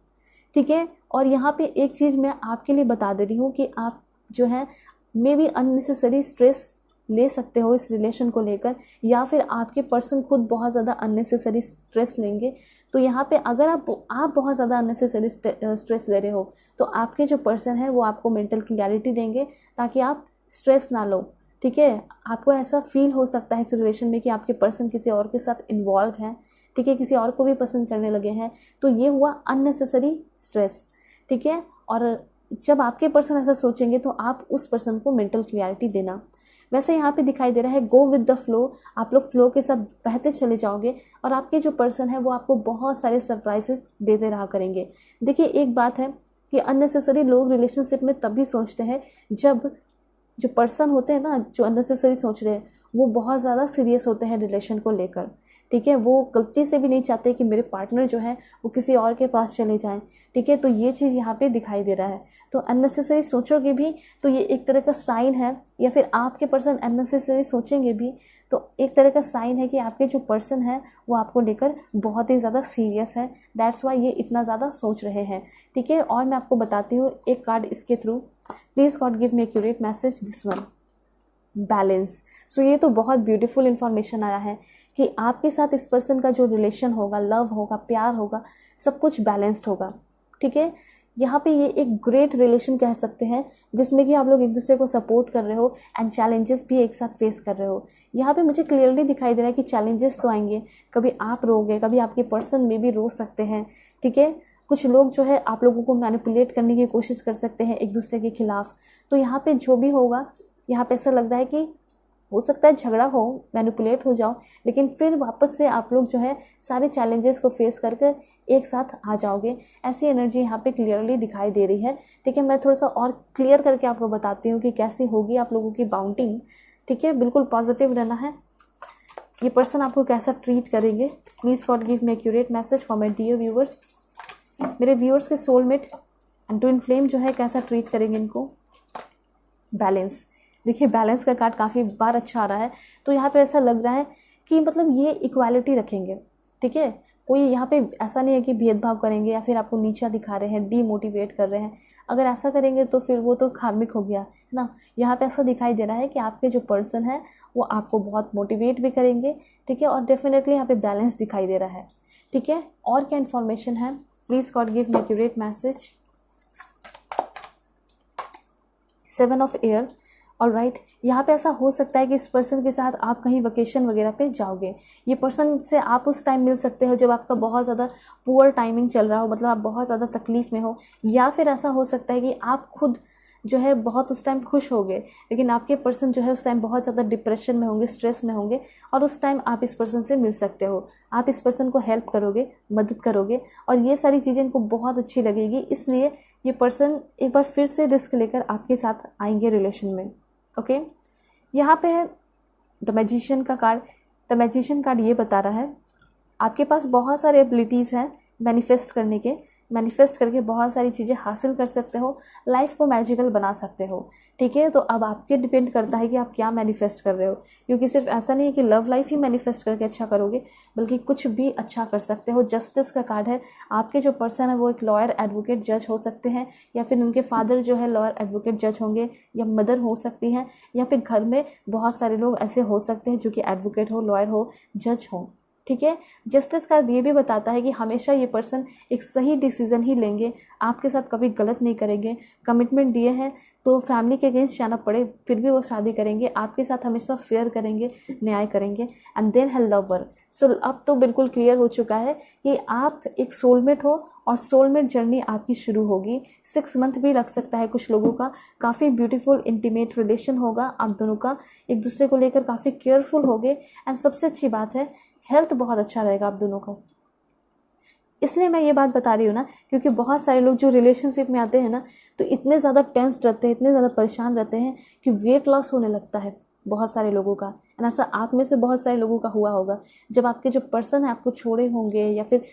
ठीक है। और यहाँ पे एक चीज़ मैं आपके लिए बता दे रही हूँ कि आप जो है मे बी अननेसेसरी स्ट्रेस ले सकते हो इस रिलेशन को लेकर, या फिर आपके पर्सन खुद बहुत ज़्यादा अननेसेसरी स्ट्रेस लेंगे। तो यहाँ पे अगर आप बहुत ज़्यादा अननेसेसरी स्ट्रेस ले रहे हो तो आपके जो पर्सन है वो आपको मेंटल क्लैरिटी देंगे ताकि आप स्ट्रेस ना लो, ठीक है। आपको ऐसा फील हो सकता है इस रिलेशन में कि आपके पर्सन किसी और के साथ इन्वॉल्व हैं, ठीक है, किसी और को भी पसंद करने लगे हैं। तो ये हुआ अननेसेसरी स्ट्रेस, ठीक है। और जब आपके पर्सन ऐसा सोचेंगे तो आप उस पर्सन को मेंटल क्लैरिटी देना। वैसे यहाँ पे दिखाई दे रहा है गो विद द फ्लो, आप लोग फ्लो के साथ बहते चले जाओगे और आपके जो पर्सन है वो आपको बहुत सारे सरप्राइजेस देते रहा करेंगे। देखिए एक बात है कि अननेसेसरी लोग रिलेशनशिप में तभी सोचते हैं जब जो पर्सन होते हैं ना, जो अननेसेसरी सोच रहे हैं, वो बहुत ज़्यादा सीरियस होते हैं रिलेशन को लेकर, ठीक है। वो गलती से भी नहीं चाहते कि मेरे पार्टनर जो है वो किसी और के पास चले जाएं, ठीक है। तो ये चीज़ यहाँ पे दिखाई दे रहा है। तो अननेसेसरी सोचोगे भी तो ये एक तरह का साइन है, या फिर आपके पर्सन अननेसेसरी सोचेंगे भी तो एक तरह का साइन है कि आपके जो पर्सन है वो आपको लेकर बहुत ही ज़्यादा सीरियस है। दैट्स वाई ये इतना ज़्यादा सोच रहे हैं, ठीक है। और मैं आपको बताती हूँ एक कार्ड इसके through, please God give me accurate message this one, balance. So ये तो बहुत ब्यूटीफुल इन्फॉर्मेशन आया है कि आपके साथ इस पर्सन का जो रिलेशन होगा, लव होगा, प्यार होगा, सब कुछ बैलेंस्ड होगा, ठीक है। यहाँ पे ये एक ग्रेट रिलेशन कह सकते हैं जिसमें कि आप लोग एक दूसरे को सपोर्ट कर रहे हो एंड चैलेंजेस भी एक साथ फेस कर रहे हो। यहाँ पे मुझे क्लियरली दिखाई दे रहा है कि चैलेंजेस तो आएंगे, कभी आप रोगे, कभी आपके पर्सन में भी रो सकते हैं, ठीक है। कुछ लोग जो है आप लोगों को मैनिपुलेट करने की कोशिश कर सकते हैं एक दूसरे के खिलाफ। तो यहाँ पे जो भी होगा, यहाँ पे ऐसा लग रहा है कि हो सकता है झगड़ा हो, मैनिपुलेट हो जाओ, लेकिन फिर वापस से आप लोग जो है सारे चैलेंजेस को फेस करके एक साथ आ जाओगे। ऐसी एनर्जी यहाँ पे क्लियरली दिखाई दे रही है। ठीक है, मैं थोड़ा सा और क्लियर करके आपको बताती हूँ कि कैसी होगी आप लोगों की बाउंडिंग। ठीक है, बिल्कुल पॉजिटिव रहना है। ये पर्सन आपको कैसा ट्रीट करेंगे, please God give me accurate message for my dear viewers. मेरे व्यूअर्स के सोलमेट एंड ट्विन फ्लेम जो है कैसा ट्रीट करेंगे इनको। बैलेंस, देखिए बैलेंस का कार्ड काफ़ी बार अच्छा आ रहा है। तो यहाँ पे ऐसा लग रहा है कि मतलब ये इक्वालिटी रखेंगे। ठीक है, कोई यहाँ पे ऐसा नहीं है कि भेदभाव करेंगे या फिर आपको नीचा दिखा रहे हैं, डीमोटिवेट कर रहे हैं। अगर ऐसा करेंगे तो फिर वो तो कार्मिक हो गया है ना। यहाँ पे ऐसा दिखाई दे रहा है कि आपके जो पर्सन है वो आपको बहुत मोटिवेट भी करेंगे। ठीक है, और डेफिनेटली यहाँ पे बैलेंस दिखाई दे रहा है। ठीक है, और क्या इन्फॉर्मेशन है, please God give me accurate message. 7 of air. Alright, यहाँ पे ऐसा हो सकता है कि इस पर्सन के साथ आप कहीं वेकेशन वगैरह पे जाओगे। ये पर्सन से आप उस टाइम मिल सकते हो जब आपका बहुत ज़्यादा पुअर टाइमिंग चल रहा हो, मतलब आप बहुत ज़्यादा तकलीफ़ में हो, या फिर ऐसा हो सकता है कि आप खुद जो है बहुत उस टाइम खुश होगे, लेकिन आपके पर्सन जो है उस टाइम बहुत ज़्यादा डिप्रेशन में होंगे, स्ट्रेस में होंगे, और उस टाइम आप इस पर्सन से मिल सकते हो। आप इस पर्सन को हेल्प करोगे, मदद करोगे, और ये सारी चीज़ें इनको बहुत अच्छी लगेगी। इसलिए ये पर्सन एक बार फिर से रिस्क लेकर आपके साथ आएंगे रिलेशन में। ओके, यहाँ पे है द मैजिशियन का कार्ड। द मैजिशियन कार्ड ये बता रहा है आपके पास बहुत सारे एबिलिटीज़ हैं मैनिफेस्ट करने के। मैनिफेस्ट करके बहुत सारी चीज़ें हासिल कर सकते हो, लाइफ को मैजिकल बना सकते हो। ठीक है, तो अब आपके डिपेंड करता है कि आप क्या मैनिफेस्ट कर रहे हो, क्योंकि सिर्फ ऐसा नहीं है कि लव लाइफ ही मैनिफेस्ट करके अच्छा करोगे, बल्कि कुछ भी अच्छा कर सकते हो। जस्टिस का कार्ड है। आपके जो पर्सन है वो एक लॉयर, एडवोकेट, जज हो सकते हैं, या फिर उनके फादर जो है लॉयर, एडवोकेट, जज होंगे, या मदर हो सकती हैं, या फिर घर में बहुत सारे लोग ऐसे हो सकते हैं जो कि एडवोकेट हो, लॉयर हो, जज हो। ठीक है, जस्टिस का ये भी बताता है कि हमेशा ये पर्सन एक सही डिसीजन ही लेंगे, आपके साथ कभी गलत नहीं करेंगे। कमिटमेंट दिए हैं तो फैमिली के अगेंस्ट जाना पड़े फिर भी वो शादी करेंगे, आपके साथ हमेशा फेयर करेंगे, न्याय करेंगे। एंड देन है लवर। सो अब तो बिल्कुल क्लियर हो चुका है कि आप एक सोलमेट हो, और सोलमेट जर्नी आपकी शुरू होगी। 6 मंथ भी लग सकता है कुछ लोगों का। काफ़ी ब्यूटीफुल इंटीमेट रिलेशन होगा आप दोनों का, एक दूसरे को लेकर काफ़ी केयरफुल होगे। एंड सबसे अच्छी बात है हेल्थ बहुत अच्छा रहेगा आप दोनों का। इसलिए मैं ये बात बता रही हूँ ना, क्योंकि बहुत सारे लोग जो रिलेशनशिप में आते हैं ना, तो इतने ज़्यादा टेंस रहते हैं, इतने ज़्यादा परेशान रहते हैं कि वेट लॉस होने लगता है बहुत सारे लोगों का। एंड ऐसा आप में से बहुत सारे लोगों का हुआ होगा, जब आपके जो पर्सन है आपको छोड़े होंगे, या फिर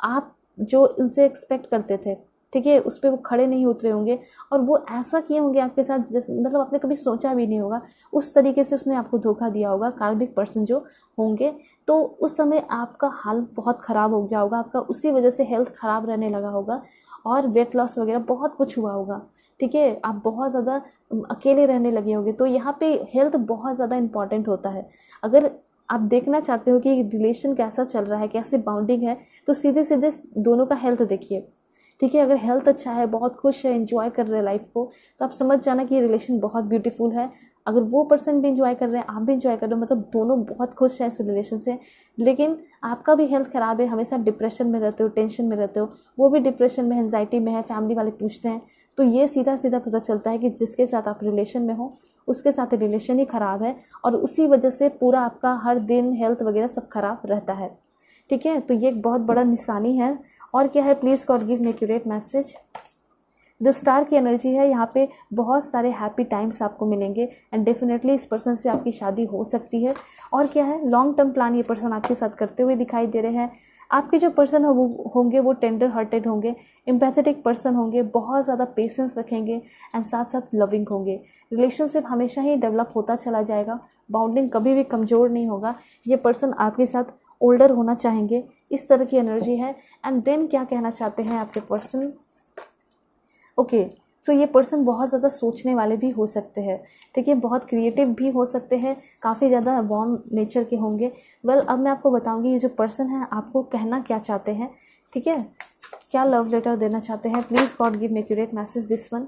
आप जो उनसे एक्सपेक्ट करते थे, ठीक है, उस पर वो खड़े नहीं उतरे होंगे, और वो ऐसा किए होंगे आपके साथ जैसे मतलब आपने कभी सोचा भी नहीं होगा। उस तरीके से उसने आपको धोखा दिया होगा, कार्मिक पर्सन जो होंगे। तो उस समय आपका हाल बहुत ख़राब हो गया होगा, आपका उसी वजह से हेल्थ ख़राब रहने लगा होगा, और वेट लॉस वगैरह बहुत कुछ हुआ होगा। ठीक है, आप बहुत ज़्यादा अकेले रहने लगे होंगे। तो यहाँ पे हेल्थ बहुत ज़्यादा इंपॉर्टेंट होता है। अगर आप देखना चाहते हो कि रिलेशन कैसा चल रहा है, कैसे बाउंडिंग है, तो सीधे सीधे दोनों का हेल्थ देखिए। ठीक है, अगर हेल्थ अच्छा है, बहुत खुश है, एंजॉय कर रहे हैं लाइफ को, तो आप समझ जाना कि ये रिलेशन बहुत ब्यूटीफुल है। अगर वो पर्सन भी एंजॉय कर रहे हैं, आप भी एंजॉय कर रहे हो, मतलब दोनों बहुत खुश हैं इस रिलेशन से। लेकिन आपका भी हेल्थ ख़राब है, हमेशा डिप्रेशन में रहते हो, टेंशन में रहते हो, वो भी डिप्रेशन में, एंजाइटी में है, फैमिली वाले पूछते हैं, तो ये सीधा सीधा पता चलता है कि जिसके साथ आप रिलेशन में हो उसके साथ रिलेशन ही ख़राब है, और उसी वजह से पूरा आपका हर दिन हेल्थ वगैरह सब खराब रहता है। ठीक है, तो ये एक बहुत बड़ा निशानी है। और क्या है, please God give me accurate message. The star की एनर्जी है। यहाँ पे बहुत सारे हैप्पी टाइम्स आपको मिलेंगे, एंड डेफिनेटली इस पर्सन से आपकी शादी हो सकती है। और क्या है, लॉन्ग टर्म प्लान ये पर्सन आपके साथ करते हुए दिखाई दे रहे हैं। आपके जो पर्सन हो वो होंगे वो टेंडर हार्टेड होंगे, एम्पैथेटिक पर्सन होंगे, बहुत ज़्यादा पेशेंस रखेंगे, एंड साथ साथ लविंग होंगे। रिलेशनशिप हमेशा ही डेवलप होता चला जाएगा, बाउंडिंग कभी भी कमज़ोर नहीं होगा। ये पर्सन आपके साथ ओल्डर होना चाहेंगे, इस तरह की एनर्जी है। एंड देन क्या कहना चाहते हैं आपके पर्सन। ओके, सो ये पर्सन बहुत ज़्यादा सोचने वाले भी हो सकते हैं। ठीक है, बहुत क्रिएटिव भी हो सकते हैं, काफ़ी ज़्यादा वार्म नेचर के होंगे। अब मैं आपको बताऊंगी ये जो पर्सन है आपको कहना क्या चाहते हैं। ठीक है, क्या लव लेटर देना चाहते हैं, please God give me accurate message this one.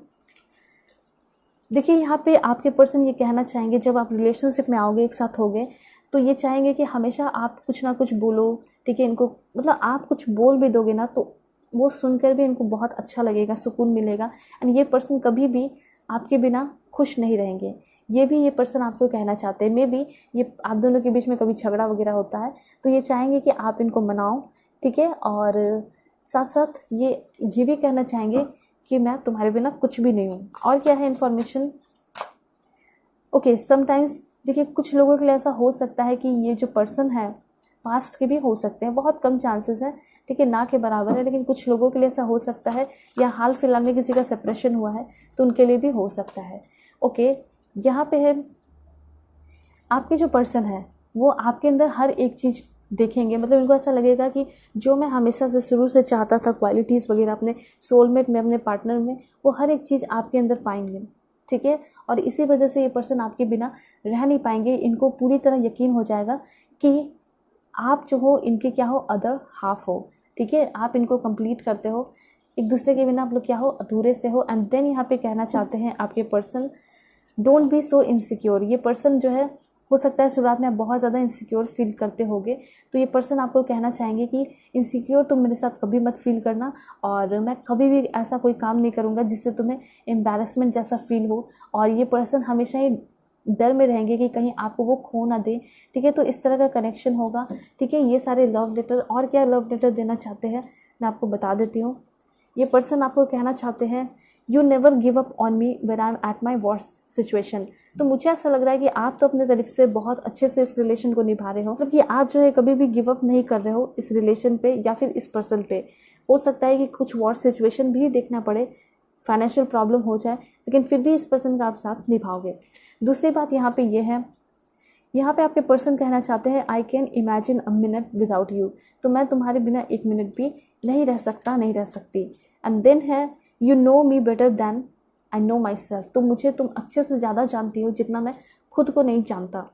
देखिए, यहाँ पे आपके पर्सन ये कहना चाहेंगे, जब आप रिलेशनशिप में आओगे, एक साथ होगे, तो ये चाहेंगे कि हमेशा आप कुछ ना कुछ बोलो। ठीक है, इनको मतलब आप कुछ बोल भी दोगे ना तो वो सुनकर भी इनको बहुत अच्छा लगेगा, सुकून मिलेगा। एंड ये पर्सन कभी भी आपके बिना खुश नहीं रहेंगे, ये भी ये पर्सन आपको कहना चाहते हैं। मे बी ये आप दोनों के बीच में कभी झगड़ा वगैरह होता है तो ये चाहेंगे कि आप इनको मनाओ, ठीक है। और साथ साथ ये भी कहना चाहेंगे कि मैं तुम्हारे बिना कुछ भी नहीं हूँ। और क्या है इन्फॉर्मेशन, ओके समटाइम्स देखिए कुछ लोगों के लिए ऐसा हो सकता है कि ये जो पर्सन है पास्ट के भी हो सकते हैं, बहुत कम चांसेस है, ठीक है, ना के बराबर है, लेकिन कुछ लोगों के लिए ऐसा हो सकता है। या हाल फिलहाल में किसी का सेपरेशन हुआ है तो उनके लिए भी हो सकता है। ओके, यहाँ पे है आपके जो पर्सन है वो आपके अंदर हर एक चीज़ देखेंगे, मतलब इनको ऐसा लगेगा कि जो मैं हमेशा से शुरू से चाहता था, क्वालिटीज़ वगैरह अपने सोलमेट में, अपने पार्टनर में, वो हर एक चीज़ आपके अंदर पाएंगे, ठीक है। और इसी वजह से ये पर्सन आपके बिना रह नहीं पाएंगे। इनको पूरी तरह यकीन हो जाएगा कि आप जो हो इनके क्या हो, अदर हाफ हो, ठीक है। आप इनको कंप्लीट करते हो, एक दूसरे के बिना आप लोग क्या हो, अधूरे से हो। एंड देन यहाँ पे कहना चाहते हैं आपके person, don't be so insecure. ये पर्सन जो है हो सकता है शुरुआत में आप बहुत ज़्यादा इनसिक्योर फील करते होगे, तो ये पर्सन आपको कहना चाहेंगे कि इनसिक्योर तुम मेरे साथ कभी मत फील करना, और मैं कभी भी ऐसा कोई काम नहीं करूँगा जिससे तुम्हें एम्बैरेसमेंट जैसा फील हो। और ये पर्सन हमेशा ही डर में रहेंगे कि कहीं आपको वो खो ना दे, ठीक है। तो इस तरह का कनेक्शन होगा, ठीक है। ये सारे लव लेटर, और क्या लव लेटर देना चाहते हैं मैं आपको बता देती हूँ। ये पर्सन आपको कहना चाहते हैं, you never give up on me when I am at my worst situation. तो मुझे ऐसा लग रहा है कि आप तो अपने तरफ से बहुत अच्छे से इस रिलेशन को निभा रहे हो, मतलब कि आप जो है कभी भी गिव अप नहीं कर रहे हो इस रिलेशन पे या फिर इस पर्सन पे। हो सकता है कि कुछ वर्स्ट सिचुएशन भी देखना पड़े, फाइनेंशियल प्रॉब्लम हो जाए, लेकिन फिर भी इस पर्सन का आप साथ निभाओगे। दूसरी बात यहाँ पे ये है, यहाँ पे आपके पर्सन कहना चाहते हैं, I can imagine a minute without you. तो मैं तुम्हारे बिना एक मिनट भी नहीं रह सकता, नहीं रह सकती। एंड देन है, you know me better than I know my self. तो मुझे तुम अच्छे से ज़्यादा जानती हो जितना मैं खुद को नहीं जानता।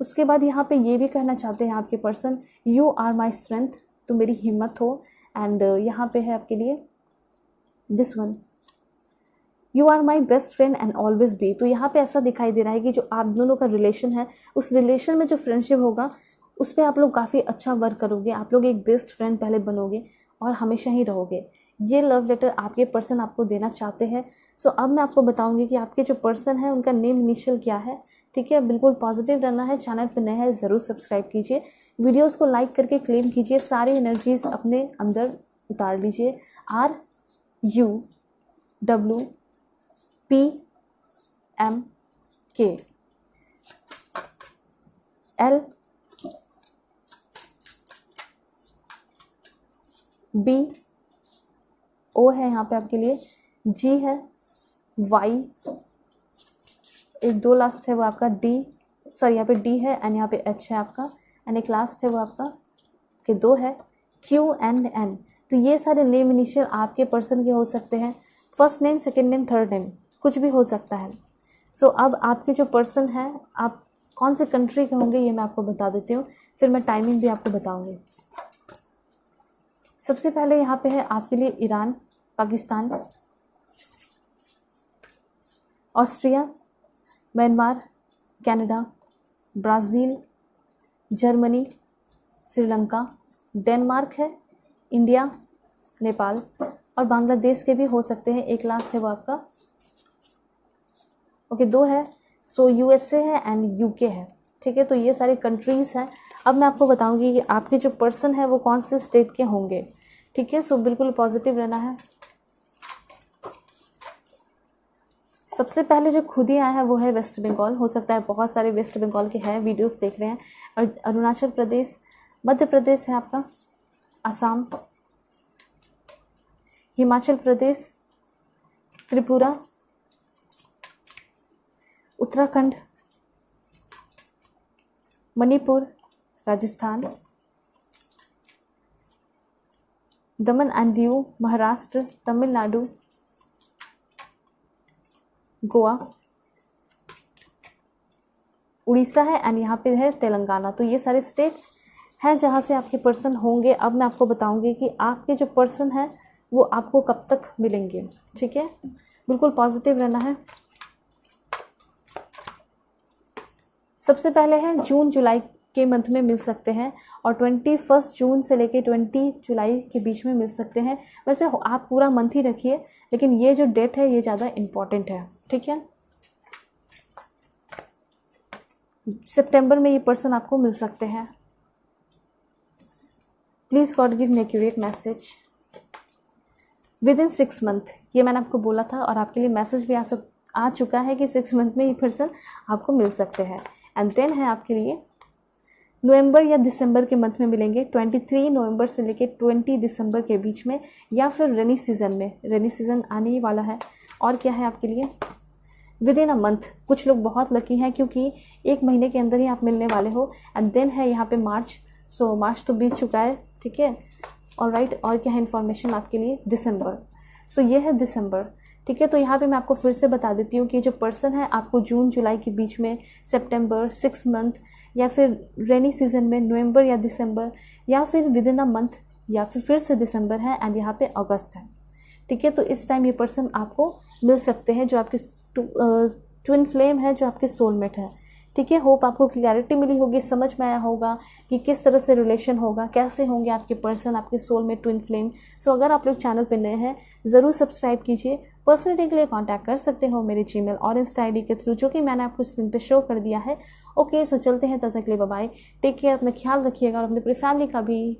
उसके बाद यहाँ पे ये भी कहना चाहते हैं आपके person, you are my strength. तो मेरी हिम्मत हो। एंड यहाँ पे है आपके लिए this one, you are my best friend and always be. तो यहाँ पे ऐसा दिखाई दे रहा है कि जो आप दोनों का रिलेशन है, उस रिलेशन में जो फ्रेंडशिप होगा उस पर आप लोग काफ़ी अच्छा वर्क करोगे। आप लोग एक बेस्ट फ्रेंड पहले बनोगे और हमेशा ही रहोगे। ये लव लेटर आपके पर्सन आपको देना चाहते हैं। सो अब मैं आपको बताऊंगी कि आपके जो पर्सन है उनका नेम इनिशियल क्या है, ठीक है। बिल्कुल पॉजिटिव रहना है। चैनल पर नए हैं ज़रूर सब्सक्राइब कीजिए, वीडियोस को लाइक करके क्लेम कीजिए, सारी एनर्जीज अपने अंदर उतार लीजिए। RUWPMK LBO है यहाँ पे आपके लिए, G है, Y, एक 2 लास्ट है वो आपका D, सॉरी यहाँ पे D है, एंड यहाँ पे H है आपका, एंड एक लास्ट है वो आपका के 2 है, Q एंड N। तो ये सारे नेम इनिशियल आपके पर्सन के हो सकते हैं। First name, second name, third name, कुछ भी हो सकता है। सो अब आपके जो पर्सन है आप कौन से कंट्री के होंगे ये मैं आपको बता देती हूँ, फिर मैं टाइमिंग भी आपको बताऊँगी। सबसे पहले यहाँ पे है आपके लिए Iran, Pakistan, Austria, Myanmar, Canada, Brazil, Germany, Sri Lanka, Denmark है, इंडिया, नेपाल और बांग्लादेश के भी हो सकते हैं। एक लास्ट है वो आपका, ओके 2 है। सो USA है एंड UK है, ठीक है। तो ये सारी कंट्रीज़ हैं। अब मैं आपको बताऊंगी कि आपके जो पर्सन है वो कौन से स्टेट के होंगे, ठीक है। सो बिल्कुल पॉजिटिव रहना है। सबसे पहले जो खुद ही आया है वो है वेस्ट बंगाल। हो सकता है बहुत सारे वेस्ट बंगाल के हैं, वीडियोस देख रहे हैं। और अरुणाचल प्रदेश, मध्य प्रदेश है आपका, असम, हिमाचल प्रदेश, त्रिपुरा, उत्तराखंड, मणिपुर, राजस्थान, दमन एंड दीव, महाराष्ट्र, तमिलनाडु, गोवा, उड़ीसा है एंड यहाँ पे है तेलंगाना। तो ये सारे स्टेट्स हैं जहाँ से आपके पर्सन होंगे। अब मैं आपको बताऊंगी कि आपके जो पर्सन है वो आपको कब तक मिलेंगे, ठीक है। बिल्कुल पॉजिटिव रहना है। सबसे पहले है जून जुलाई के मंथ में मिल सकते हैं, और 21 जून से लेके 20 जुलाई के बीच में मिल सकते हैं। वैसे आप पूरा मंथ ही रखिए, लेकिन ये जो डेट है ये ज़्यादा इम्पॉर्टेंट है, ठीक है। सितंबर में ये पर्सन आपको मिल सकते हैं। Please God give me accurate message with in 6 month. ये मैंने आपको बोला था और आपके लिए मैसेज भी आ चुका है कि 6 मंथ में ये पर्सन आपको मिल सकते हैं। एंड देन है आपके लिए नवंबर या दिसंबर के मंथ में मिलेंगे, 23 नवंबर से लेके 20 दिसंबर के बीच में, या फिर रेनी सीज़न में। रेनी सीज़न आने ही वाला है। और क्या है आपके लिए विद इन अ मंथ। कुछ लोग बहुत लकी हैं क्योंकि 1 महीने के अंदर ही आप मिलने वाले हो। एंड देन है यहाँ पे मार्च। सो मार्च तो बीत चुका है, ठीक है। ऑलराइट, और क्या है इन्फॉर्मेशन आपके लिए दिसंबर। सो ये है दिसंबर, ठीक है। तो यहाँ पे मैं आपको फिर से बता देती हूँ कि जो पर्सन है आपको जून जुलाई के बीच में, सितंबर 6 मंथ, या फिर रेनी सीजन में नवंबर या दिसंबर, या फिर विद इन अ मंथ, या फिर से दिसंबर है, एंड यहाँ पे अगस्त है, ठीक है। तो इस टाइम ये पर्सन आपको मिल सकते हैं जो आपके ट्विन फ्लेम है, जो आपके सोलमेट है, ठीक है। होप आपको क्लैरिटी मिली होगी, समझ में आया होगा कि किस तरह से रिलेशन होगा, कैसे होंगे आपके पर्सन, आपके सोलमेट, ट्विन फ्लेम। सो अगर आप लोग चैनल पर नए हैं ज़रूर सब्सक्राइब कीजिए। पर्सनली के लिए कांटेक्ट कर सकते हो मेरे जीमेल और इंस्टा आईडी के थ्रू, जो कि मैंने आपको स्क्रीन पे शो कर दिया है। ओके, सो चलते हैं, तब तक के लिए बाय बाय, टेक केयर, अपना ख्याल रखिएगा और अपनी पूरी फैमिली का भी।